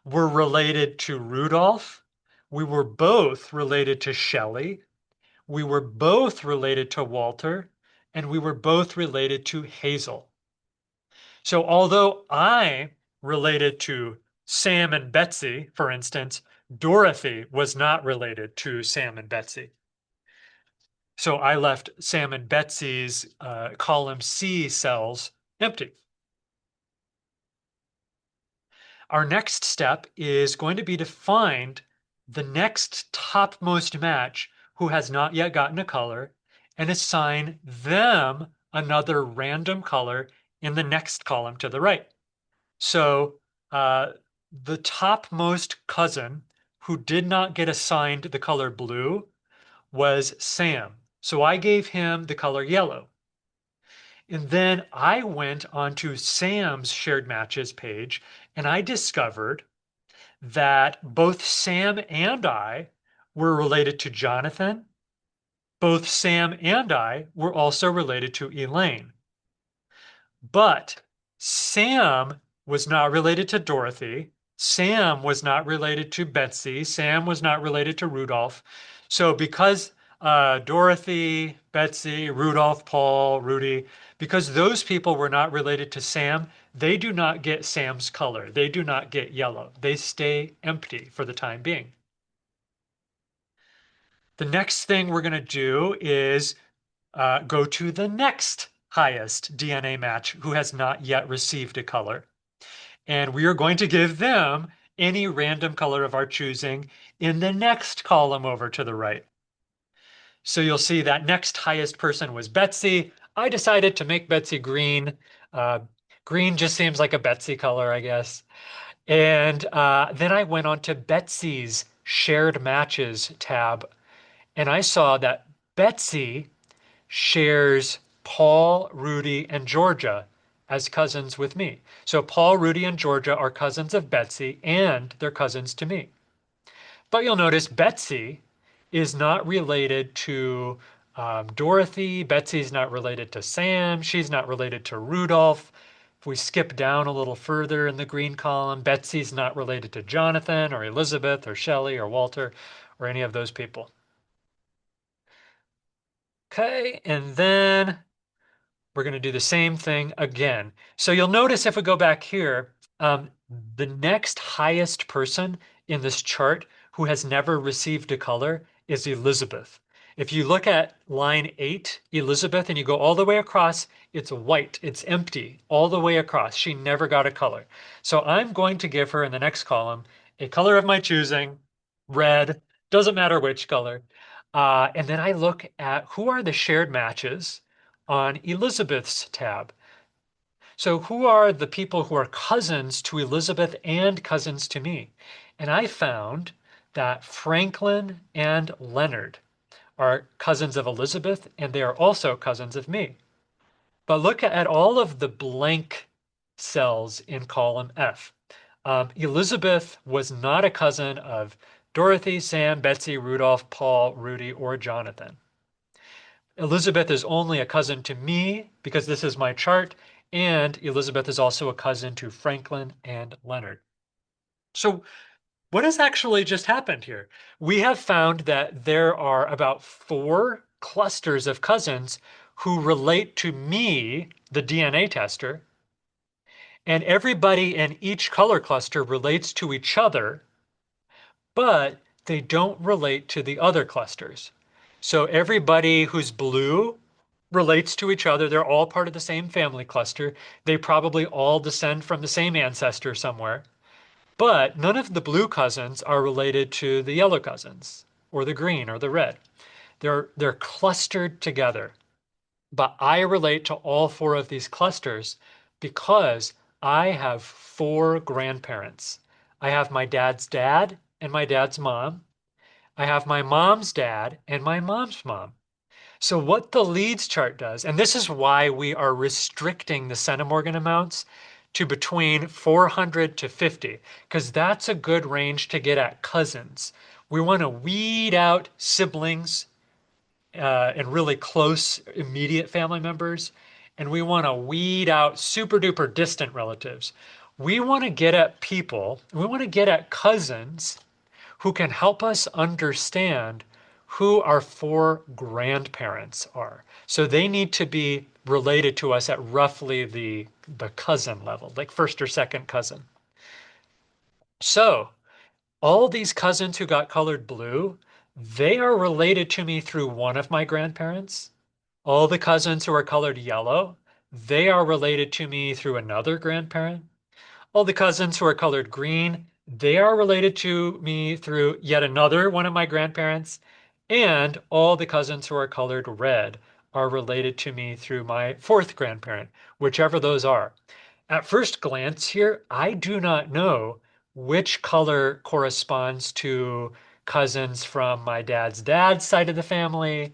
were related to Rudolph. We were both related to Shelley. We were both related to Walter. And we were both related to Hazel. So although I related to Sam and Betsy, for instance, Dorothy was not related to Sam and Betsy. So I left Sam and Betsy's column C cells empty. Our next step is going to be to find the next topmost match who has not yet gotten a color and assign them another random color in the next column to the right. So the topmost cousin who did not get assigned the color blue was Sam. So I gave him the color yellow. And then I went onto Sam's shared matches page and I discovered that both Sam and I were related to Jonathan. Both Sam and I were also related to Elaine. But Sam was not related to Dorothy. Sam was not related to Betsy. Sam was not related to Rudolph. So because Dorothy, Betsy, Rudolph, Paul, Rudy, because those people were not related to Sam, they do not get Sam's color. They do not get yellow. They stay empty for the time being. The next thing we're going to do is go to the next highest DNA match who has not yet received a color. And we are going to give them any random color of our choosing in the next column over to the right. So you'll see that next highest person was Betsy. I decided to make Betsy green. Uh, Green just seems like a Betsy color, I guess. And then I went on to Betsy's shared matches tab, and I saw that Betsy shares Paul, Rudy, and Georgia as cousins with me. So Paul, Rudy, and Georgia are cousins of Betsy, and they're cousins to me. But you'll notice Betsy is not related to Dorothy. Betsy's not related to Sam. She's not related to Rudolph. If we skip down a little further in the green column, Betsy's not related to Jonathan or Elizabeth or Shelley or Walter or any of those people. Okay, and then We're going to do the same thing again. So you'll notice if we go back here, um, the next highest person in this chart who has never received a color is Elizabeth. If you look at line 8, Elizabeth, and you go all the way across, it's white, it's empty, all the way across. She never got a color. So I'm going to give her in the next column a color of my choosing, red, doesn't matter which color. And then I look at who are the shared matches on Elizabeth's tab. So who are the people who are cousins to Elizabeth and cousins to me? And I found that Franklin and Leonard are cousins of Elizabeth, and they are also cousins of me. But look at all of the blank cells in column F. Elizabeth was not a cousin of Dorothy, Sam, Betsy, Rudolph, Paul, Rudy, or Jonathan. Elizabeth is only a cousin to me because this is my chart, and Elizabeth is also a cousin to Franklin and Leonard. So what has actually just happened here? We have found that there are about 4 clusters of cousins who relate to me, the DNA tester, and everybody in each color cluster relates to each other, but they don't relate to the other clusters. So everybody who's blue relates to each other. They're all part of the same family cluster. They probably all descend from the same ancestor somewhere. But none of the blue cousins are related to the yellow cousins or the green or the red. They're clustered together. But I relate to all 4 of these clusters because I have 4 grandparents. I have my dad's dad and my dad's mom. I have my mom's dad and my mom's mom. So what the leads chart does, and this is why we are restricting the centimorgan amounts to between 400 to 50, because that's a good range to get at cousins. We want to weed out siblings and really close immediate family members, and we want to weed out super duper distant relatives. We want to get at people, we want to get at cousins who can help us understand who our 4 grandparents are. So they need to be related to us at roughly the cousin level, like first or second cousin. So all these cousins who got colored blue, they are related to me through one of my grandparents. All the cousins who are colored yellow, they are related to me through another grandparent. All the cousins who are colored green, they are related to me through yet another one of my grandparents. And all the cousins who are colored red are related to me through my 4th grandparent, whichever those are. At first glance here, I do not know which color corresponds to cousins from my dad's side of the family,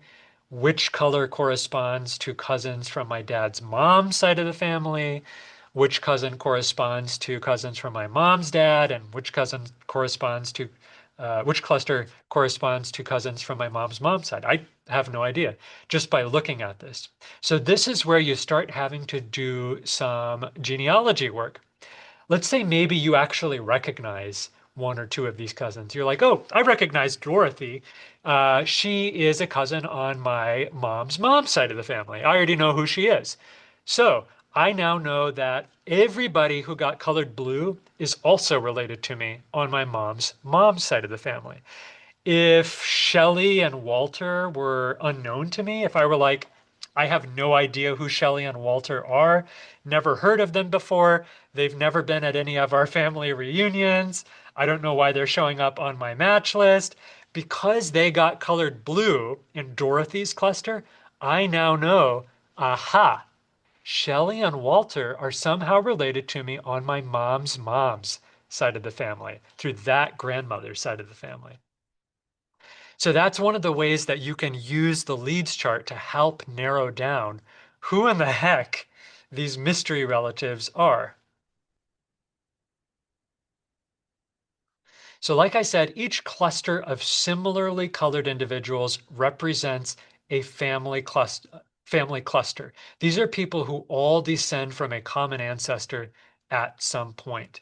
which color corresponds to cousins from my dad's mom's side of the family, which cousin corresponds to cousins from my mom's dad, and which cousin corresponds to which cluster corresponds to cousins from my mom's side. I have no idea just by looking at this. So this is where you start having to do some genealogy work. Let's say maybe you actually recognize 1 or 2 of these cousins. You're like, oh, I recognize Dorothy. She is a cousin on my mom's side of the family. I already know who she is. So I now know that everybody who got colored blue is also related to me on my mom's side of the family. If Shelley and Walter were unknown to me, if I were like, I have no idea who Shelley and Walter are, never heard of them before, they've never been at any of our family reunions, I don't know why they're showing up on my match list. Because they got colored blue in Dorothy's cluster, I now know, aha, Shelley and Walter are somehow related to me on my mom's side of the family, through that grandmother's side of the family. So that's one of the ways that you can use the leads chart to help narrow down who in the heck these mystery relatives are. So like I said, each cluster of similarly colored individuals represents a family cluster. These are people who all descend from a common ancestor at some point.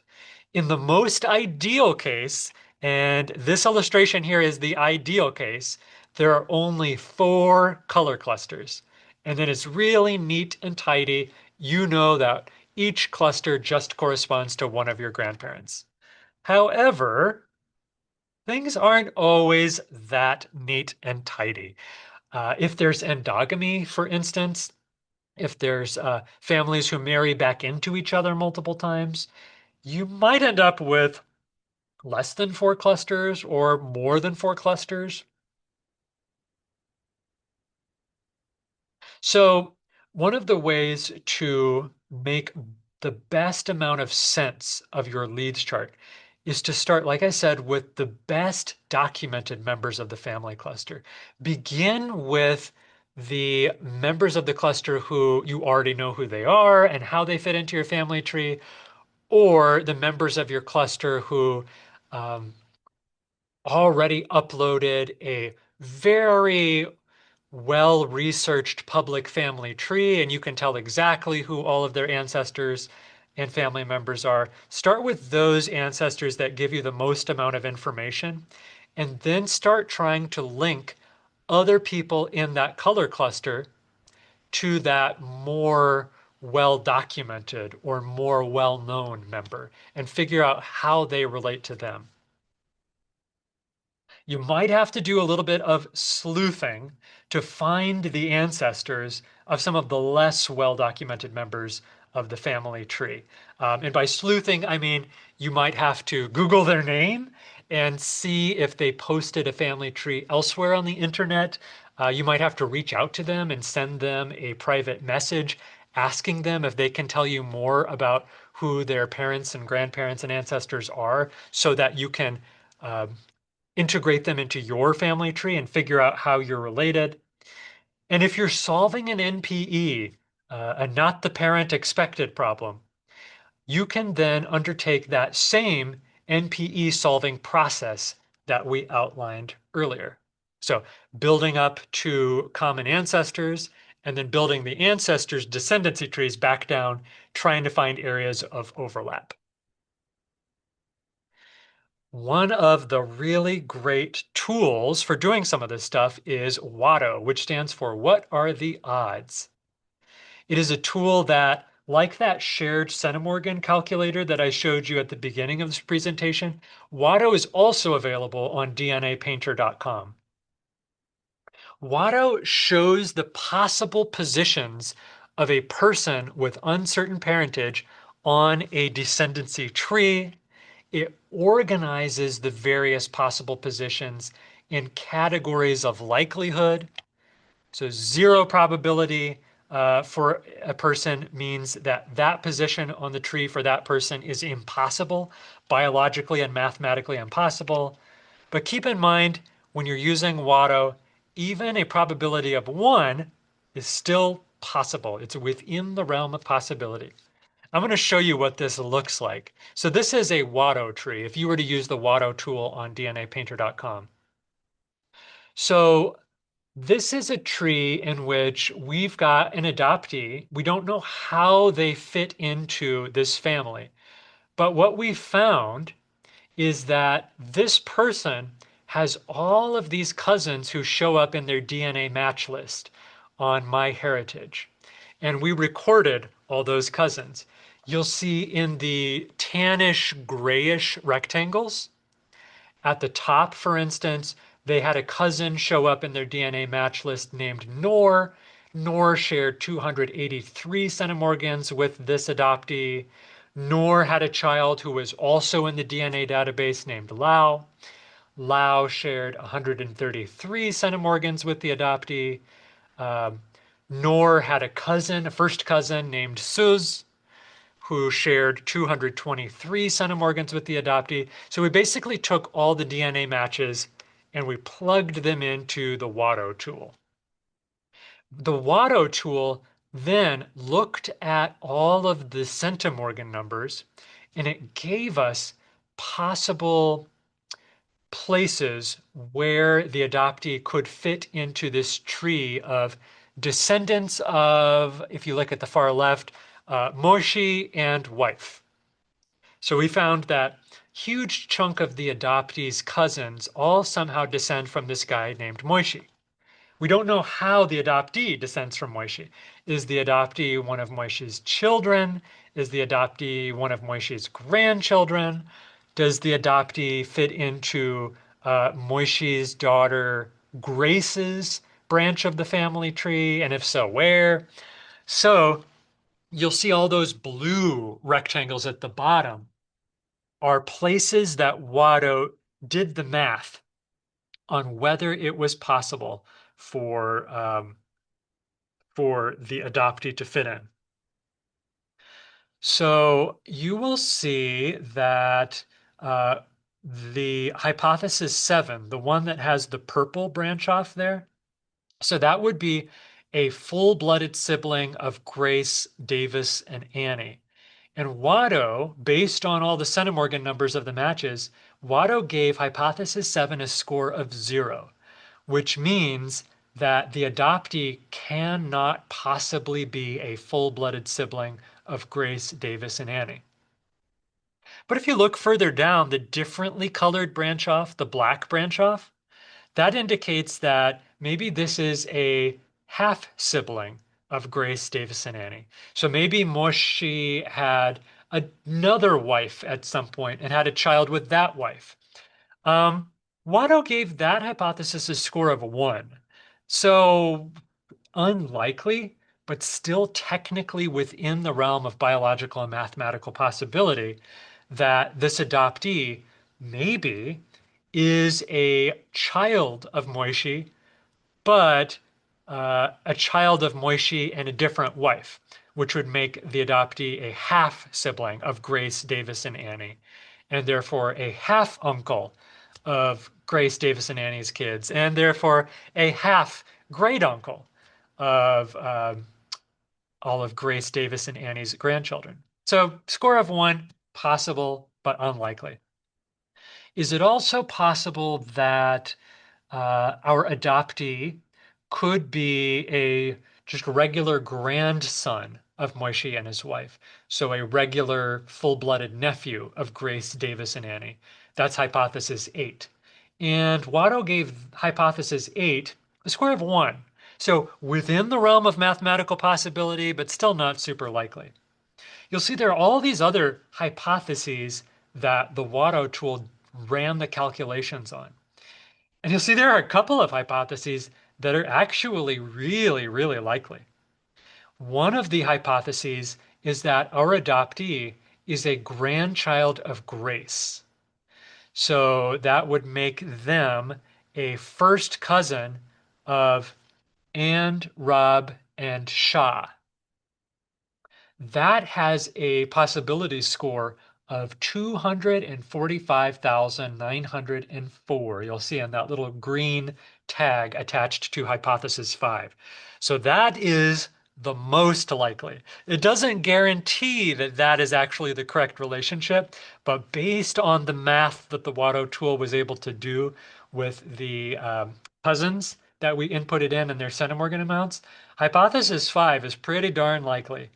In the most ideal case, and this illustration here is the ideal case, there are only 4 color clusters. And then it's really neat and tidy. You know that each cluster just corresponds to one of your grandparents. However, things aren't always that neat and tidy. If there's endogamy, for instance, if there's families who marry back into each other multiple times, you might end up with less than four clusters or more than four clusters. So, one of the ways to make the best amount of sense of your leads chart is to start, like I said, with the best documented members of the family cluster. Begin with the members of the cluster who you already know who they are and how they fit into your family tree, or the members of your cluster who um, already uploaded a very well-researched public family tree, and you can tell exactly who all of their ancestors and family members are. Start with those ancestors that give you the most amount of information, and then start trying to link other people in that color cluster to that more well-documented or more well-known member and figure out how they relate to them. You might have to do a little bit of sleuthing to find the ancestors of some of the less well-documented members of the family tree. And by sleuthing, I mean you might have to Google their name and see if they posted a family tree elsewhere on the internet. You might have to reach out to them and send them a private message asking them if they can tell you more about who their parents and grandparents and ancestors are so that you can uh, integrate them into your family tree and figure out how you're related. And if you're solving an NPE, a not the parent expected problem, you can then undertake that same NPE solving process that we outlined earlier. So building up to common ancestors and then building the ancestors' descendancy trees back down, trying to find areas of overlap. One of the really great tools for doing some of this stuff is WATO, which stands for What Are the Odds? It is a tool that, like that shared centimorgan calculator that I showed you at the beginning of this presentation, WATO is also available on DNApainter.com. WATO shows the possible positions of a person with uncertain parentage on a descendancy tree. It organizes the various possible positions in categories of likelihood. So zero probability for a person means that that position on the tree for that person is impossible, biologically and mathematically impossible. But keep in mind, when you're using WATO, even a probability of 1 is still possible. It's within the realm of possibility. I'm going to show you what this looks like. So this is a WATO tree, if you were to use the WATO tool on DNApainter.com. So this is a tree in which we've got an adoptee. We don't know how they fit into this family, but what we found is that this person has all of these cousins who show up in their DNA match list on MyHeritage. And we recorded all those cousins. You'll see in the tannish grayish rectangles at the top, for instance, they had a cousin show up in their DNA match list named Nor. Nor shared 283 centimorgans with this adoptee. Nor had a child who was also in the DNA database named Lao. Lao shared 133 centimorgans with the adoptee. Um, Nor had a cousin, a first cousin named Suz, who shared 223 centimorgans with the adoptee. So we basically took all the DNA matches and we plugged them into the WATO tool. The WATO tool then looked at all of the centimorgan numbers and it gave us possible places where the adoptee could fit into this tree of descendants of, if you look at the far left, Moshi and wife. So we found that huge chunk of the adoptee's cousins all somehow descend from this guy named Moishi. We don't know how the adoptee descends from Moishi. Is the adoptee one of Moishi's children? Is the adoptee one of Moishi's grandchildren? Does the adoptee fit into Moishi's daughter Grace's branch of the family tree? And if so, where? So you'll see all those blue rectangles at the bottom are places that Watto did the math on whether it was possible for the adoptee to fit in. So you will see that the hypothesis 7, the one that has the purple branch off there, so that would be a full-blooded sibling of Grace, Davis, and Annie. And Watto, based on all the centimorgan numbers of the matches, Watto gave hypothesis 7 a score of 0, which means that the adoptee cannot possibly be a full-blooded sibling of Grace, Davis, and Annie. But if you look further down, the differently colored branch off, the black branch off, that indicates that maybe this is a half sibling of Grace, Davis, and Annie. So maybe Moshi had another wife at some point and had a child with that wife. Watto gave that hypothesis a score of 1. So unlikely, but still technically within the realm of biological and mathematical possibility that this adoptee maybe is a child of Moishi, but a child of Moishi and a different wife, which would make the adoptee a half sibling of Grace, Davis, and Annie, and therefore a half uncle of Grace, Davis, and Annie's kids, and therefore a half great uncle of all of Grace, Davis, and Annie's grandchildren. So score of 1, possible, but unlikely. Is it also possible that our adoptee could be a just regular grandson of Moishi and his wife? So a regular full-blooded nephew of Grace, Davis, and Annie. That's hypothesis 8. And Watto gave hypothesis 8 a score of 1. So within the realm of mathematical possibility, but still not super likely. You'll see there are all these other hypotheses that the Watto tool ran the calculations on. And you'll see there are a couple of hypotheses that are actually really, really likely. One of the hypotheses is that our adoptee is a grandchild of Grace. So that would make them a first cousin of and Rob and Shah. That has a possibility score of 245,904. You'll see on that little green tag attached to hypothesis 5. So that is the most likely. It doesn't guarantee that that is actually the correct relationship, but based on the math that the Watto tool was able to do with the cousins that we inputted in and their centimorgan amounts, hypothesis 5 is pretty darn likely.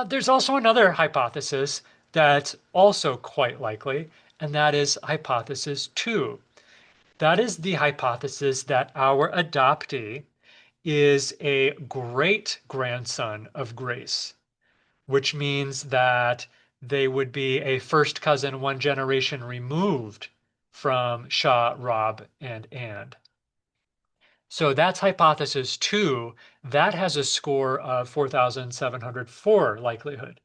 There's also another hypothesis that's also quite likely, and that is hypothesis 2. That is the hypothesis that our adoptee is a great grandson of Grace, which means that they would be a first cousin 1 generation removed from Shah, Rob, and And. So that's hypothesis 2. That has a score of 4,704 likelihood.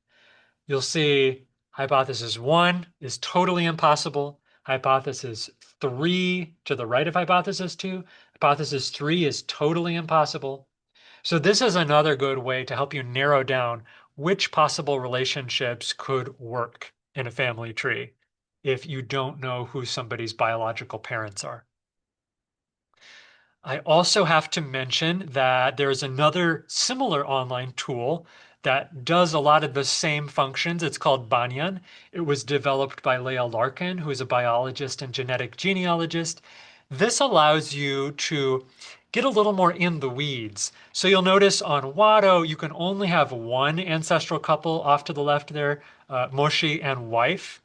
You'll see hypothesis 1 is totally impossible. Hypothesis 3 to the right of hypothesis 2. Hypothesis 3 is totally impossible. So this is another good way to help you narrow down which possible relationships could work in a family tree if you don't know who somebody's biological parents are. I also have to mention that there's another similar online tool that does a lot of the same functions. It's called Banyan. It was developed by Leah Larkin, who is a biologist and genetic genealogist. This allows you to get a little more in the weeds. So you'll notice on Watto, you can only have one ancestral couple off to the left there, Moshi and wife.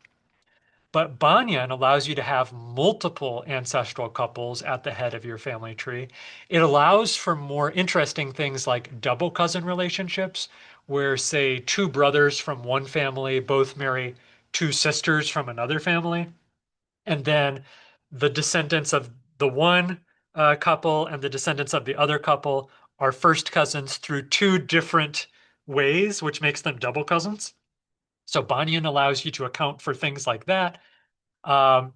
But Banyan allows you to have multiple ancestral couples at the head of your family tree. It allows for more interesting things like double cousin relationships, where, say, two brothers from one family both marry two sisters from another family, and then the descendants of the one couple and the descendants of the other couple are first cousins through two different ways, which makes them double cousins. So Banyan allows you to account for things like that. Um,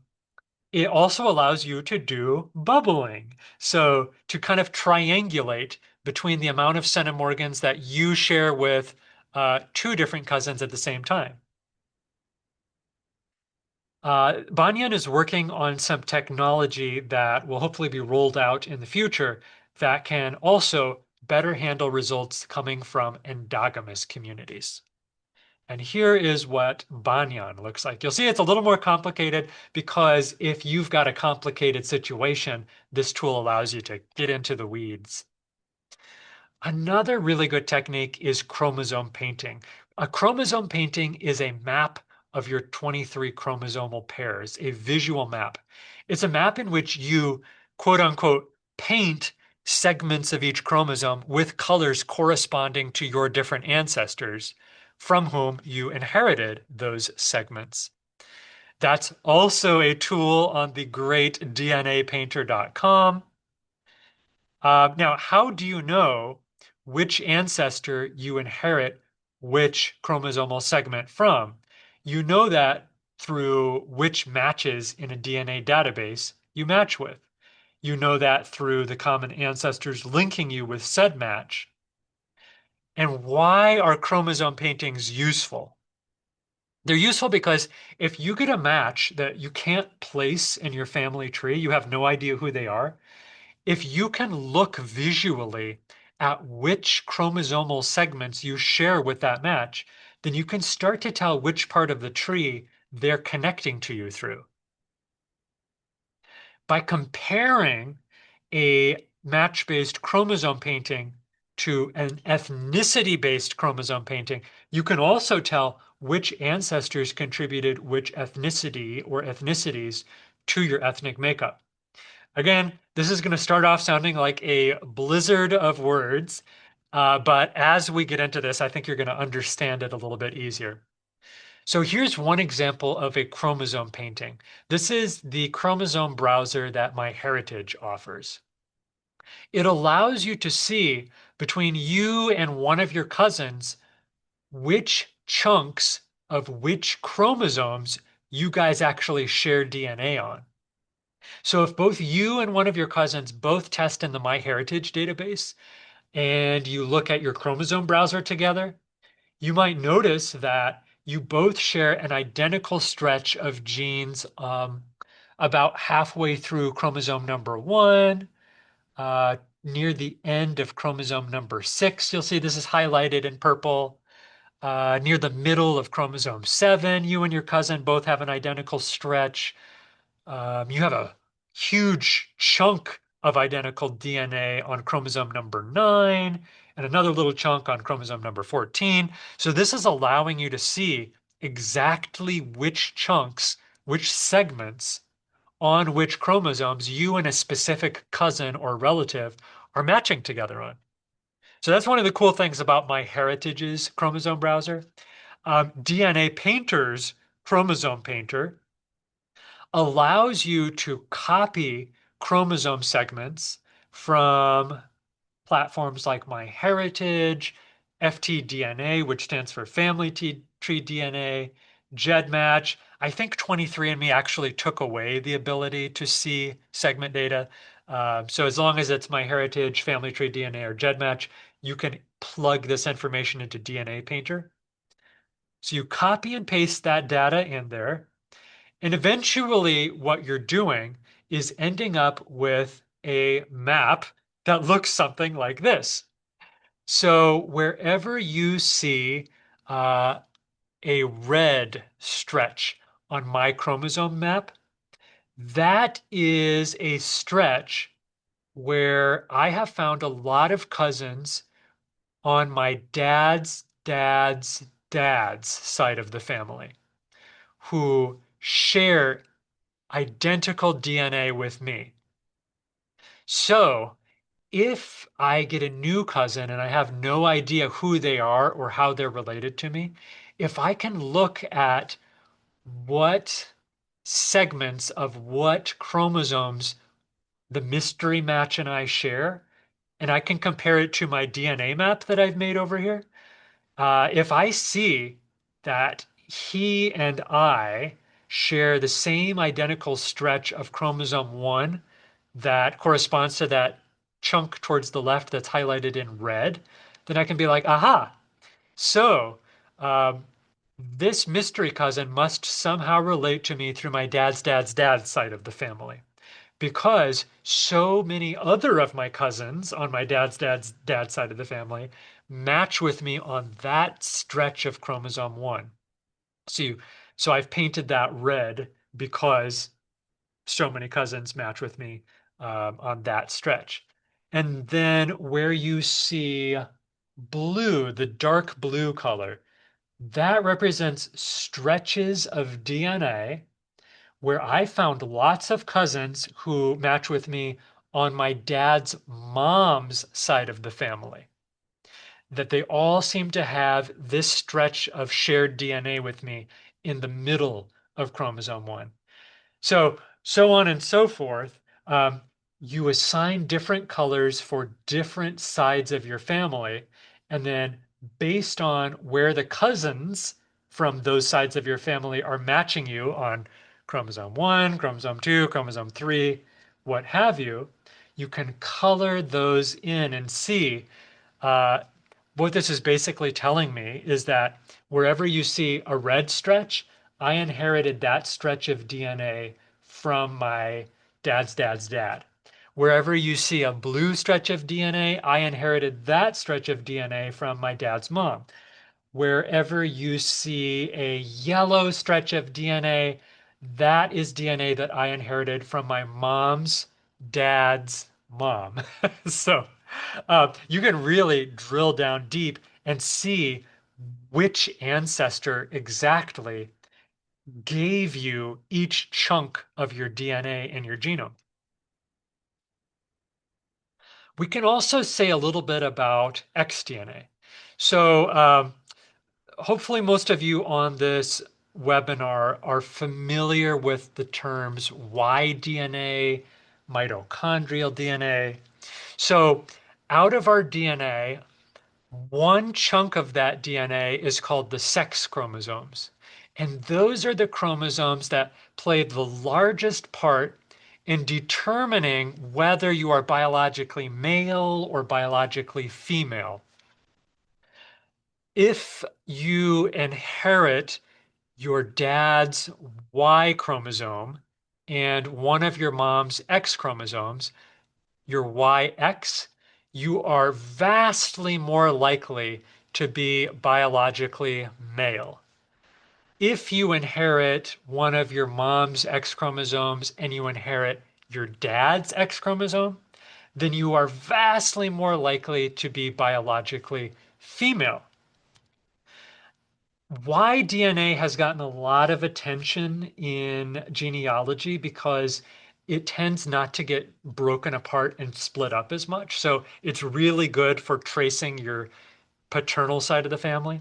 it also allows you to do bubbling. So to kind of triangulate between the amount of centimorgans that you share with two different cousins at the same time. Banyan is working on some technology that will hopefully be rolled out in the future that can also better handle results coming from endogamous communities. And here is what Banyan looks like. You'll see it's a little more complicated because if you've got a complicated situation, this tool allows you to get into the weeds. Another really good technique is chromosome painting. A chromosome painting is a map of your 23 chromosomal pairs, a visual map. It's a map in which you, quote unquote, paint segments of each chromosome with colors corresponding to your different ancestors from whom you inherited those segments. That's also a tool on the great DNApainter.com. Now, how do you know which ancestor you inherit which chromosomal segment from? You know that through which matches in a DNA database you match with. You know that through the common ancestors linking you with said match. And why are chromosome paintings useful? They're useful because if you get a match that you can't place in your family tree, you have no idea who they are, if you can look visually at which chromosomal segments you share with that match, then you can start to tell which part of the tree they're connecting to you through. By comparing a match-based chromosome painting to an ethnicity-based chromosome painting, you can also tell which ancestors contributed which ethnicity or ethnicities to your ethnic makeup. Again, this is going to start off sounding like a blizzard of words, but as we get into this, I think you're going to understand it a little bit easier. So here's one example of a chromosome painting. This is the chromosome browser that MyHeritage offers. It allows you to see between you and one of your cousins which chunks of which chromosomes you guys actually share DNA on. So if both you and one of your cousins both test in the MyHeritage database and you look at your chromosome browser together, you might notice that you both share an identical stretch of genes about halfway through chromosome number 1, near the end of chromosome number 6. You'll see this is highlighted in purple. Near the middle of chromosome 7, you and your cousin both have an identical stretch. You have a huge chunk of identical DNA on chromosome number 9 and another little chunk on chromosome number 14. So this is allowing you to see exactly which chunks, which segments on which chromosomes you and a specific cousin or relative are matching together on. So that's one of the cool things about MyHeritage's chromosome browser. DNA Painter's chromosome painter allows you to copy chromosome segments from platforms like MyHeritage, FTDNA, which stands for Family Tree DNA, GEDmatch. I think 23andMe actually took away the ability to see segment data. So as long as it's MyHeritage, Family Tree DNA, or GEDmatch, you can plug this information into DNA Painter. So you copy and paste that data in there. And eventually, what you're doing is ending up with a map that looks something like this. So wherever you see uh, a red stretch on my chromosome map, that is a stretch where I have found a lot of cousins on my dad's dad's dad's side of the family who share identical DNA with me. So if I get a new cousin and I have no idea who they are or how they're related to me, if I can look at what segments of what chromosomes the mystery match and I share, and I can compare it to my DNA map that I've made over here, if I see that he and I share the same identical stretch of chromosome 1 that corresponds to that chunk towards the left that's highlighted in red, then I can be like, aha, so um, this mystery cousin must somehow relate to me through my dad's dad's side of the family because so many other of my cousins on my dad's dad side of the family match with me on that stretch of chromosome 1. So so I've painted that red because so many cousins match with me on that stretch. And then where you see blue, the dark blue color, that represents stretches of DNA where I found lots of cousins who match with me on my dad's mom's side of the family. That they all seem to have this stretch of shared DNA with me in the middle of chromosome 1. So on and so forth. You assign different colors for different sides of your family, and then based on where the cousins from those sides of your family are matching you on chromosome 1, chromosome 2, chromosome 3, what have you, you can color those in and see uh, what this is basically telling me is that wherever you see a red stretch, I inherited that stretch of DNA from my dad's dad. Wherever you see a blue stretch of DNA, I inherited that stretch of DNA from my dad's mom. Wherever you see a yellow stretch of DNA, that is DNA that I inherited from my mom's dad's mom. So you can really drill down deep and see which ancestor exactly gave you each chunk of your DNA in your genome. We can also say a little bit about xDNA. So hopefully most of you on this webinar are familiar with the terms Y-DNA, mitochondrial DNA. So out of our DNA, one chunk of that DNA is called the sex chromosomes. And those are the chromosomes that play the largest part in determining whether you are biologically male or biologically female. If you inherit your dad's Y chromosome and one of your mom's X chromosomes, your YX, you are vastly more likely to be biologically male. If you inherit one of your mom's X chromosomes and you inherit your dad's X chromosome, then you are vastly more likely to be biologically female. Why DNA has gotten a lot of attention in genealogy because it tends not to get broken apart and split up as much. So it's really good for tracing your paternal side of the family.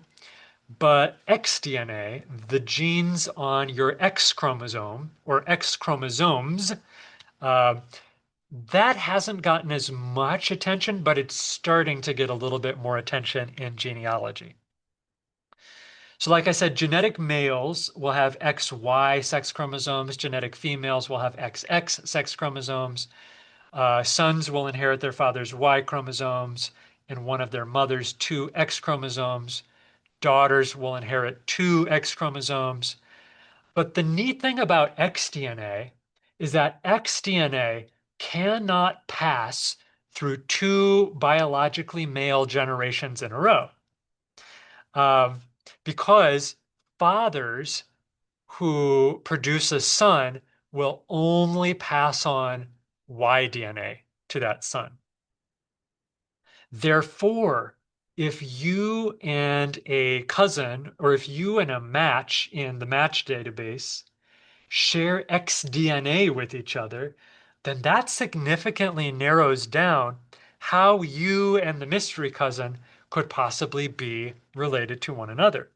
But xDNA, the genes on your X chromosome or X chromosomes, uh, that hasn't gotten as much attention, but it's starting to get a little bit more attention in genealogy. So like I said, genetic males will have XY sex chromosomes. Genetic females will have XX sex chromosomes. Sons will inherit their father's Y chromosomes and one of their mother's two X chromosomes. Daughters will inherit two X chromosomes. But the neat thing about xDNA is that xDNA cannot pass through two biologically male generations in a row. Um, because fathers who produce a son will only pass on Y DNA to that son. Therefore, if you and a cousin, or if you and a match in the match database share X DNA with each other, then that significantly narrows down how you and the mystery cousin could possibly be related to one another.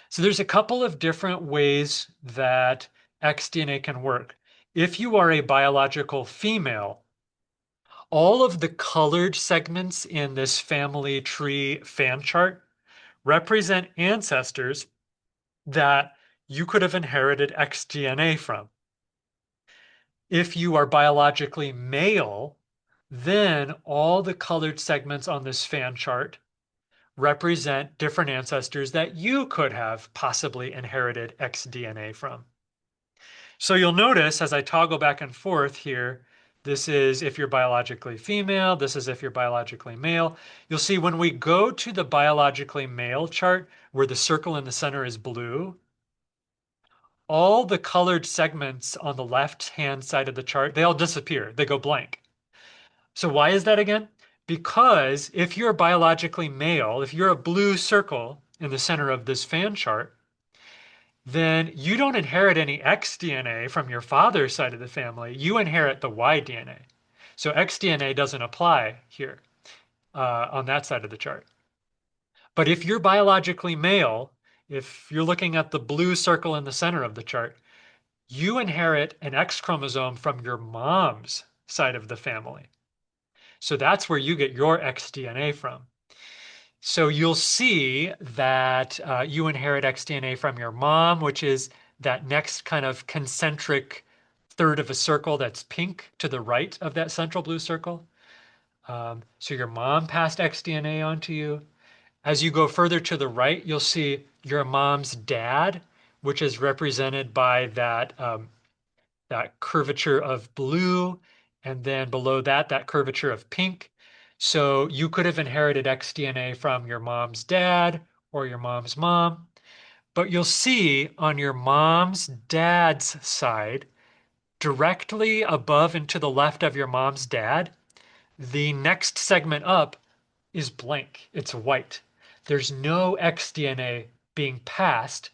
So there's a couple of different ways that X DNA can work. If you are a biological female, all of the colored segments in this family tree fan chart represent ancestors that you could have inherited X DNA from. If you are biologically male, then all the colored segments on this fan chart represent different ancestors that you could have possibly inherited X DNA from. So you'll notice as I toggle back and forth here, this is if you're biologically female, this is if you're biologically male. You'll see when we go to the biologically male chart where the circle in the center is blue, all the colored segments on the left-hand side of the chart, they all disappear. They go blank. So why is that again? Because if you're biologically male, if you're a blue circle in the center of this fan chart, then you don't inherit any X DNA from your father's side of the family. You inherit the Y DNA. So X DNA doesn't apply here on that side of the chart. But if you're biologically male, if you're looking at the blue circle in the center of the chart, you inherit an X chromosome from your mom's side of the family. So that's where you get your X DNA from. So you'll see that you inherit X DNA from your mom, which is that next kind of concentric third of a circle that's pink to the right of that central blue circle. So your mom passed X DNA on to you. As you go further to the right, you'll see your mom's dad, which is represented by that curvature of blue, and then below that, that curvature of pink. So you could have inherited X DNA from your mom's dad or your mom's mom. But you'll see on your mom's dad's side, directly above and to the left of your mom's dad, the next segment up is blank. It's white. There's no X DNA being passed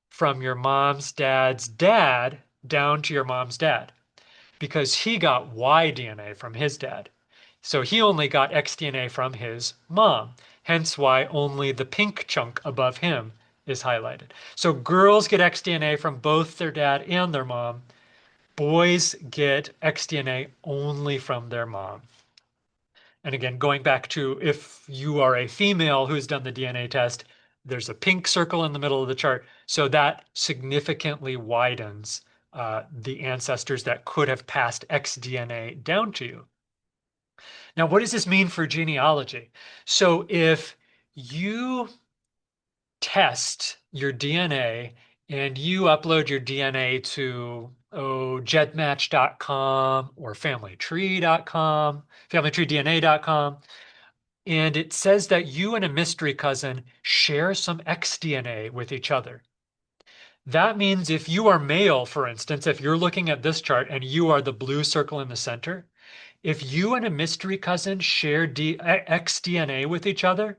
from your mom's dad's dad down to your mom's dad because he got Y DNA from his dad. So he only got X DNA from his mom, hence why only the pink chunk above him is highlighted. So girls get X DNA from both their dad and their mom. Boys get X DNA only from their mom. And again, going back to if you are a female who's done the DNA test, there's a pink circle in the middle of the chart. So that significantly widens the ancestors that could have passed X DNA down to you. Now, what does this mean for genealogy? So if you test your DNA and you upload your DNA to gedmatch.com or familytree.com, familytreedna.com, and it says that you and a mystery cousin share some X DNA with each other. That means if you are male, for instance, if you're looking at this chart and you are the blue circle in the center, if you and a mystery cousin share X DNA with each other,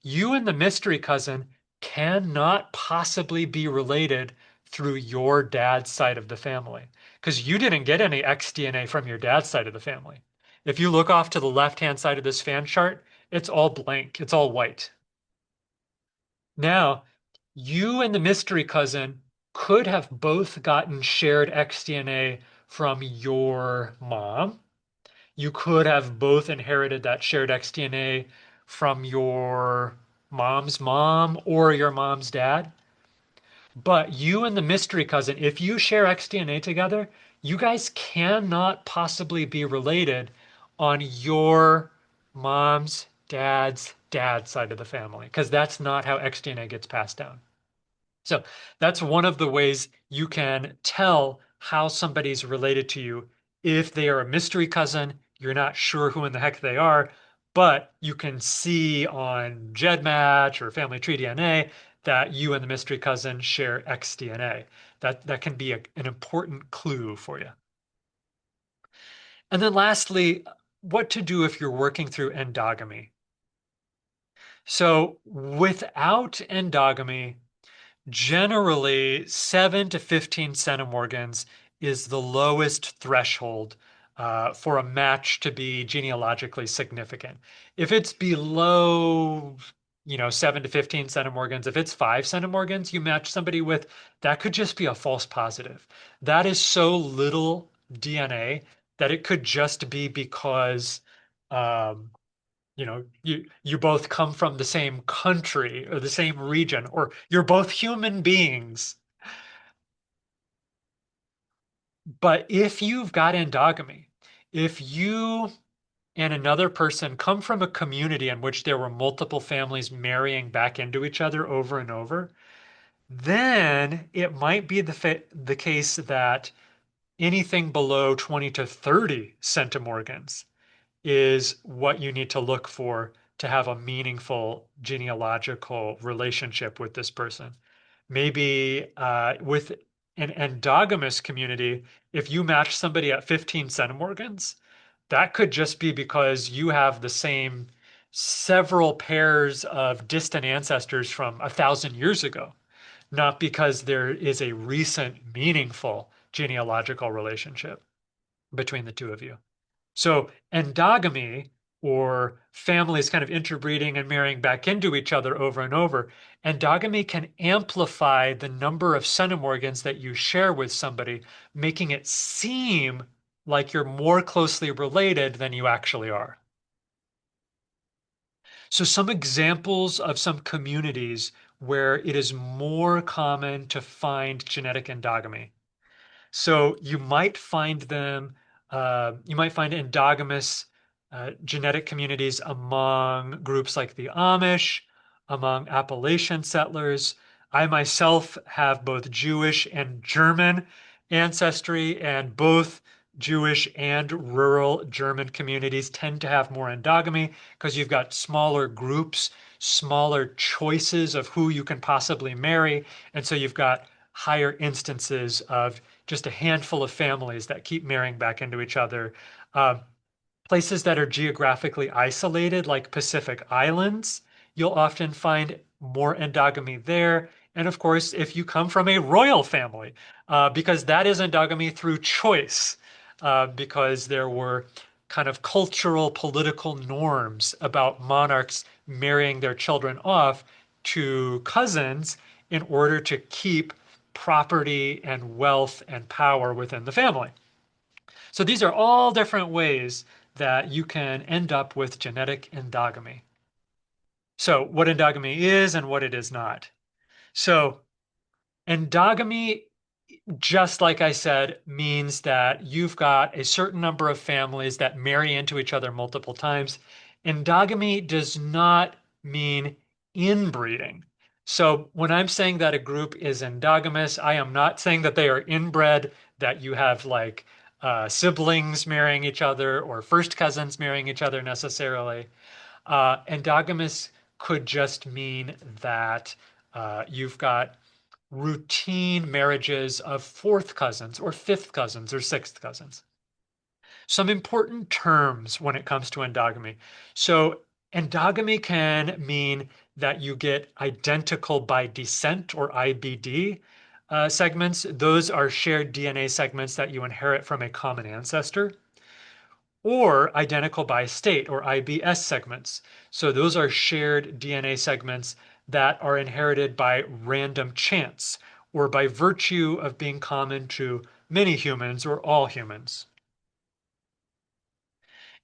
you and the mystery cousin cannot possibly be related through your dad's side of the family because you didn't get any X DNA from your dad's side of the family. If you look off to the left-hand side of this fan chart, it's all blank, it's all white. Now, you and the mystery cousin could have both gotten shared X DNA from your mom. You could have both inherited that shared X DNA from your mom's mom or your mom's dad. But you and the mystery cousin, if you share X DNA together, you guys cannot possibly be related on your mom's dad's side of the family because that's not how X DNA gets passed down. So that's one of the ways you can tell how somebody's related to you. If they are a mystery cousin, you're not sure who in the heck they are, but you can see on GEDmatch or Family Tree DNA that you and the mystery cousin share X DNA. That can be an important clue for you. And then lastly, what to do if you're working through endogamy. So without endogamy, Generally, 7 to 15 centimorgans is the lowest threshold for a match to be genealogically significant. If it's below, 7 to 15 centimorgans, if it's 5 centimorgans you match somebody with, that could just be a false positive. That is so little DNA that it could just be because um, you both come from the same country or the same region, or you're both human beings. But if you've got endogamy, if you and another person come from a community in which there were multiple families marrying back into each other over and over, then it might be the case that anything below 20 to 30 centimorgans is what you need to look for to have a meaningful genealogical relationship with this person. Maybe with an endogamous community, if you match somebody at 15 centimorgans, that could just be because you have the same several pairs of distant ancestors from 1,000 years ago, not because there is a recent meaningful genealogical relationship between the two of you. So endogamy, or families kind of interbreeding and marrying back into each other over and over, endogamy can amplify the number of centimorgans that you share with somebody, making it seem like you're more closely related than you actually are. So some examples of some communities where it is more common to find genetic endogamy. So you might find endogamous genetic communities among groups like the Amish, among Appalachian settlers. I myself have both Jewish and German ancestry, and both Jewish and rural German communities tend to have more endogamy because you've got smaller groups, smaller choices of who you can possibly marry. And so you've got higher instances of just a handful of families that keep marrying back into each other. Uh, Places that are geographically isolated, like Pacific Islands, you'll often find more endogamy there. And of course, if you come from a royal family, because that is endogamy through choice, because there were kind of cultural, political norms about monarchs marrying their children off to cousins in order to keep property and wealth and power within the family. So these are all different ways that you can end up with genetic endogamy. So what endogamy is and what it is not. So endogamy, just like I said, means that you've got a certain number of families that marry into each other multiple times. Endogamy does not mean inbreeding. So when I'm saying that a group is endogamous, I am not saying that they are inbred, that you have like siblings marrying each other or first cousins marrying each other necessarily. Endogamous could just mean that you've got routine marriages of fourth cousins or fifth cousins or sixth cousins. Some important terms when it comes to endogamy. So, endogamy can mean that you get identical by descent or IBD segments. Those are shared DNA segments that you inherit from a common ancestor, or identical by state or IBS segments. So those are shared DNA segments that are inherited by random chance or by virtue of being common to many humans or all humans.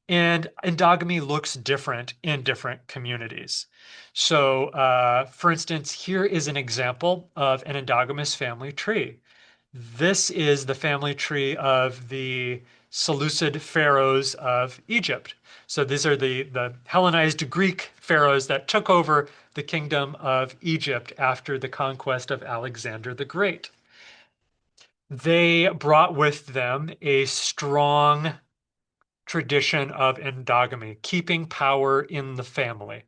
And endogamy looks different in different communities. So, for instance, here is an example of an endogamous family tree. This is the family tree of the Seleucid pharaohs of Egypt. So these are the Hellenized Greek pharaohs that took over the kingdom of Egypt after the conquest of Alexander the Great. They brought with them a strong tradition of endogamy, keeping power in the family.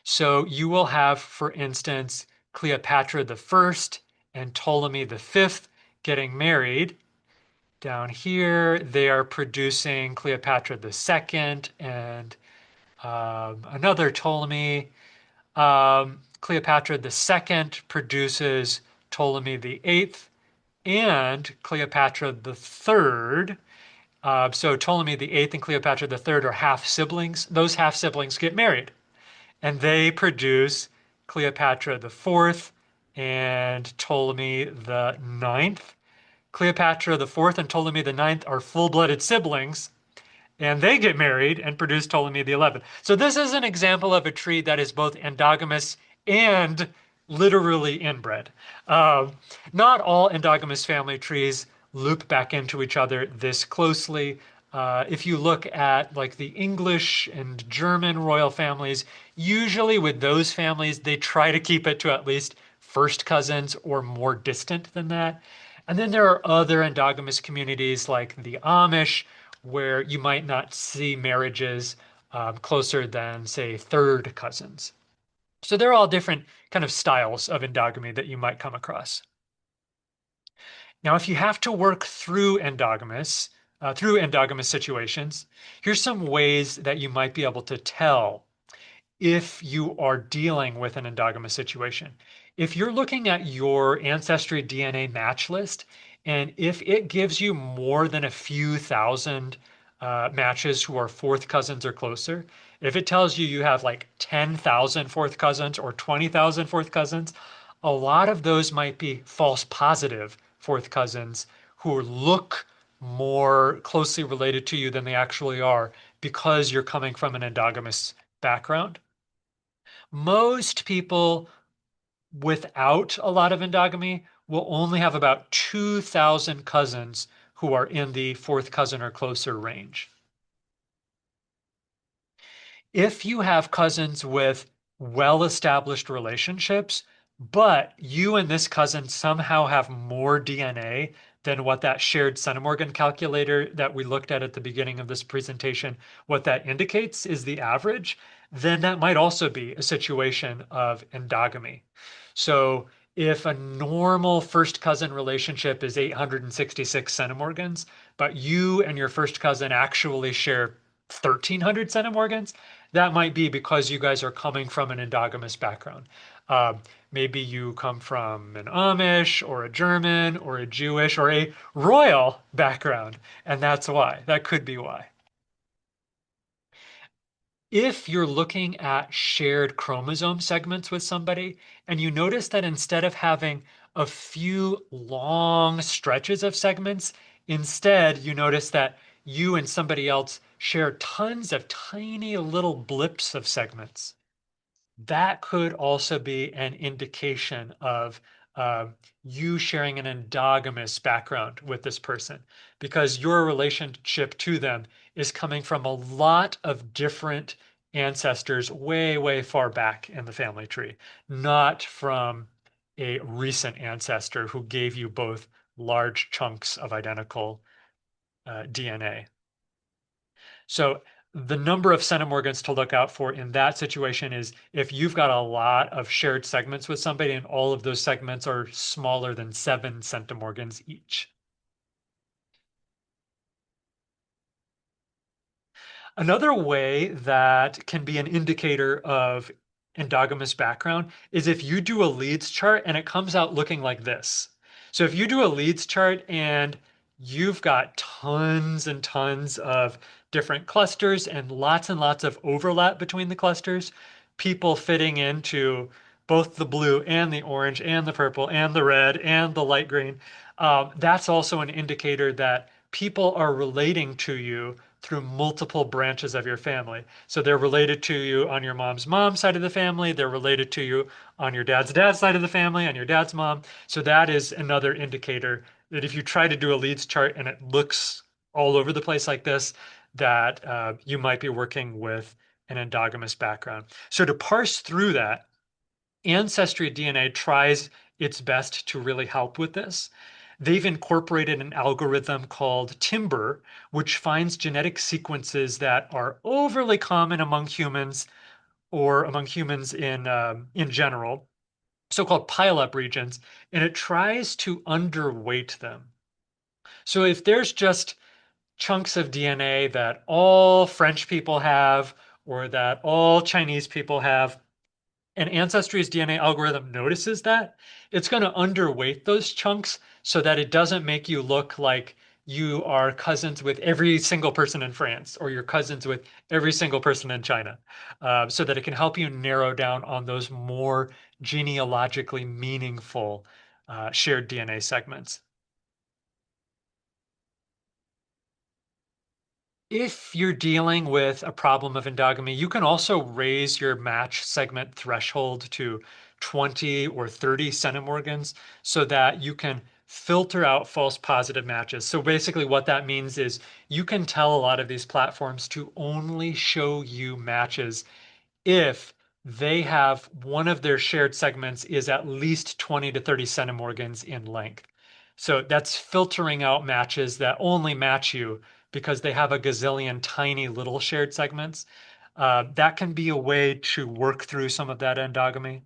So you will have, for instance, Cleopatra the First and Ptolemy the Fifth getting married. Down here, they are producing Cleopatra the Second and another Ptolemy. Cleopatra II produces Ptolemy VIII and Cleopatra III. So Ptolemy VIII and Cleopatra III are half siblings. Those half siblings get married, and they produce Cleopatra IV and Ptolemy the Ninth. Cleopatra IV and Ptolemy the Ninth are full-blooded siblings, and they get married and produce Ptolemy the 11th. So this is an example of a tree that is both endogamous and literally inbred. Um, Not all endogamous family trees loop back into each other this closely. If you look at like the English and German royal families, usually with those families, they try to keep it to at least first cousins or more distant than that. And then there are other endogamous communities like the Amish, where you might not see marriages closer than, say, third cousins. So they're all different kind of styles of endogamy that you might come across. Now, if you have to work through endogamous situations, here's some ways that you might be able to tell if you are dealing with an endogamous situation. If you're looking at your ancestry DNA match list, and if it gives you more than a few thousand matches who are fourth cousins or closer, if it tells you you have like 10,000 fourth cousins or 20,000 fourth cousins, a lot of those might be false positive fourth cousins who look more closely related to you than they actually are because you're coming from an endogamous background. Most people without a lot of endogamy will only have about 2,000 cousins who are in the fourth cousin or closer range. If you have cousins with well-established relationships, but you and this cousin somehow have more DNA than what that shared centimorgan calculator that we looked at the beginning of this presentation, what that indicates is the average, then that might also be a situation of endogamy. So if a normal first cousin relationship is 866 centimorgans, but you and your first cousin actually share 1,300 centimorgans, that might be because you guys are coming from an endogamous background. Uh, Maybe you come from an Amish or a German or a Jewish or a royal background, and that's why. That could be why. If you're looking at shared chromosome segments with somebody and you notice that instead of having a few long stretches of segments, instead you notice that you and somebody else share tons of tiny little blips of segments, that could also be an indication of uh, you sharing an endogamous background with this person because your relationship to them is coming from a lot of different ancestors way, way far back in the family tree, not from a recent ancestor who gave you both large chunks of identical DNA. So the number of centimorgans to look out for in that situation is if you've got a lot of shared segments with somebody and all of those segments are smaller than 7 centimorgans each. Another way that can be an indicator of endogamous background is if you do a leads chart and it comes out looking like this. So if you do a leads chart and you've got tons and tons of different clusters and lots of overlap between the clusters, people fitting into both the blue and the orange and the purple and the red and the light green, that's also an indicator that people are relating to you through multiple branches of your family. So they're related to you on your mom's side of the family. They're related to you on your dad's side of the family, on your dad's mom. So that is another indicator that if you try to do a leads chart and it looks all over the place like this, that you might be working with an endogamous background. So to parse through that, Ancestry DNA tries its best to really help with this. They've incorporated an algorithm called Timber, which finds genetic sequences that are overly common among humans or among humans in general, so-called pileup regions, and it tries to underweight them. So if there's just chunks of DNA that all French people have or that all Chinese people have, and Ancestry's DNA algorithm notices that, it's going to underweight those chunks so that it doesn't make you look like you are cousins with every single person in France or you're cousins with every single person in China, so that it can help you narrow down on those more genealogically meaningful shared DNA segments. If you're dealing with a problem of endogamy, you can also raise your match segment threshold to 20 or 30 centimorgans so that you can filter out false positive matches. So basically what that means is you can tell a lot of these platforms to only show you matches if they have one of their shared segments is at least 20 to 30 centimorgans in length. So that's filtering out matches that only match you because they have a gazillion tiny little shared segments. That can be a way to work through some of that endogamy.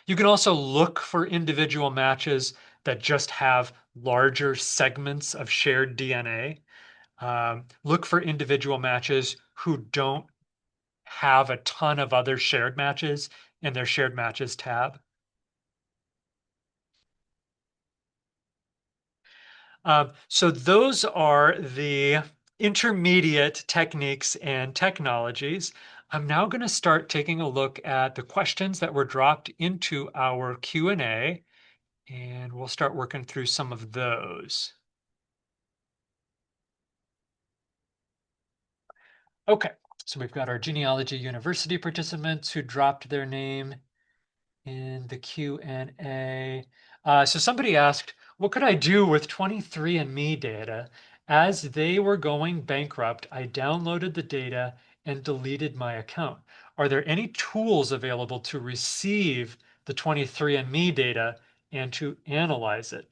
You can also look for individual matches that just have larger segments of shared DNA. Look for individual matches who don't have a ton of other shared matches in their shared matches tab. So those are the intermediate techniques and technologies. I'm now going to start taking a look at the questions that were dropped into our Q&A, and we'll start working through some of those. Okay, so we've got our Genealogy University participants who dropped their name in the Q&A. So somebody asked, what could I do with 23andMe data? As they were going bankrupt, I downloaded the data and deleted my account. Are there any tools available to receive the 23andMe data and to analyze it?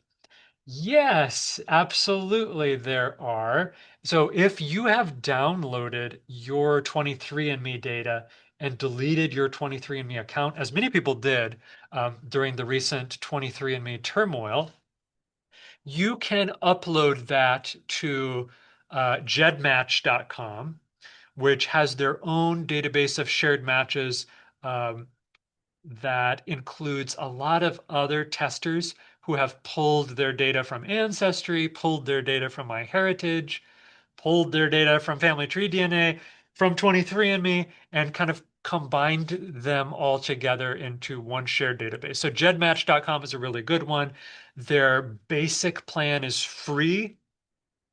Yes, absolutely there are. So if you have downloaded your 23andMe data and deleted your 23andMe account, as many people did during the recent 23andMe turmoil, you can upload that to gedmatch.com, which has their own database of shared matches um, that includes a lot of other testers who have pulled their data from Ancestry, pulled their data from MyHeritage, pulled their data from Family Tree DNA, from 23andMe, and kind of combined them all together into one shared database. So gedmatch.com is a really good one. Their basic plan is free,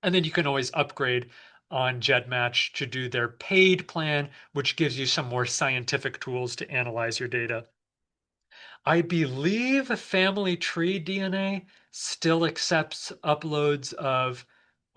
and then you can always upgrade on GEDmatch to do their paid plan, which gives you some more scientific tools to analyze your data. I believe Family Tree DNA still accepts uploads of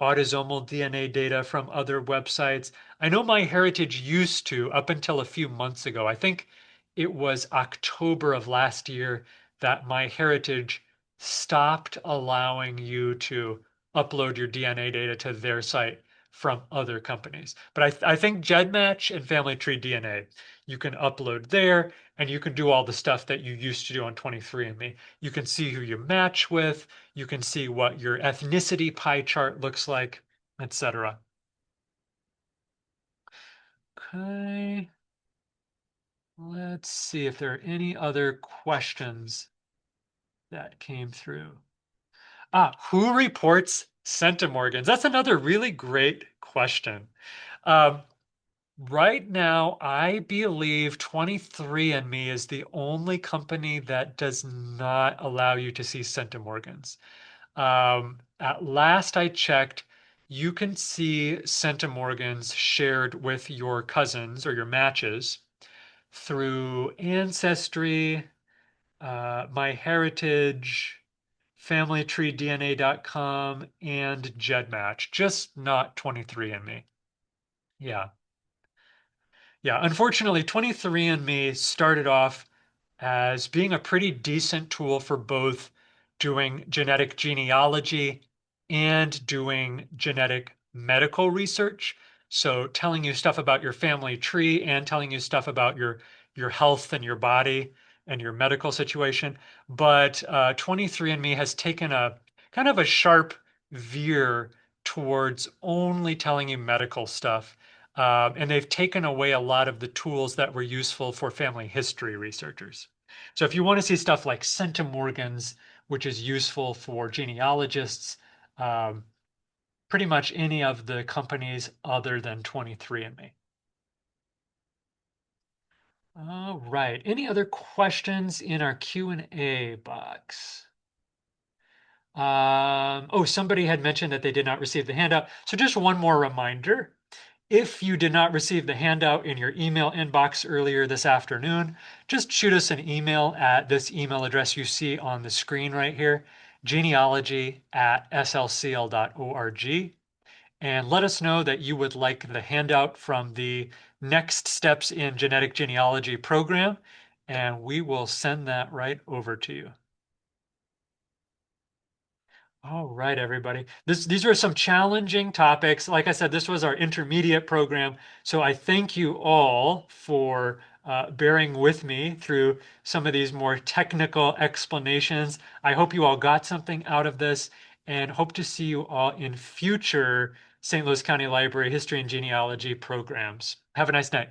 autosomal DNA data from other websites. I know MyHeritage used to up until a few months ago. I think it was October of last year that MyHeritage stopped allowing you to upload your DNA data to their site from other companies. But I think GEDmatch and Family Tree DNA, you can upload there and you can do all the stuff that you used to do on 23andMe. You can see who you match with, you can see what your ethnicity pie chart looks like, etc. Okay, let's see if there are any other questions that came through. Who reports centimorgans? That's another really great question. Um, Right now, I believe 23andMe is the only company that does not allow you to see centimorgans. At last I checked, you can see centimorgans shared with your cousins or your matches through Ancestry, MyHeritage, FamilyTreeDNA.com, and GEDmatch, just not 23andMe. Yeah. Yeah, unfortunately, 23andMe started off as being a pretty decent tool for both doing genetic genealogy and doing genetic medical research. So telling you stuff about your family tree and telling you stuff about your health and your body and your medical situation. But 23andMe has taken a kind of a sharp veer towards only telling you medical stuff. And they've taken away a lot of the tools that were useful for family history researchers. So if you want to see stuff like centimorgans, which is useful for genealogists, um, pretty much any of the companies other than 23andMe. All right. Any other questions in our Q&A box? Oh, somebody had mentioned that they did not receive the handout. So just one more reminder. If you did not receive the handout in your email inbox earlier this afternoon, just shoot us an email at this email address you see on the screen right here, genealogy@slcl.org, and let us know that you would like the handout from the Next Steps in Genetic Genealogy program, and we will send that right over to you. All right, everybody. These are some challenging topics. Like I said, this was our intermediate program. So I thank you all for bearing with me through some of these more technical explanations. I hope you all got something out of this and hope to see you all in future St. Louis County Library History and Genealogy programs. Have a nice night.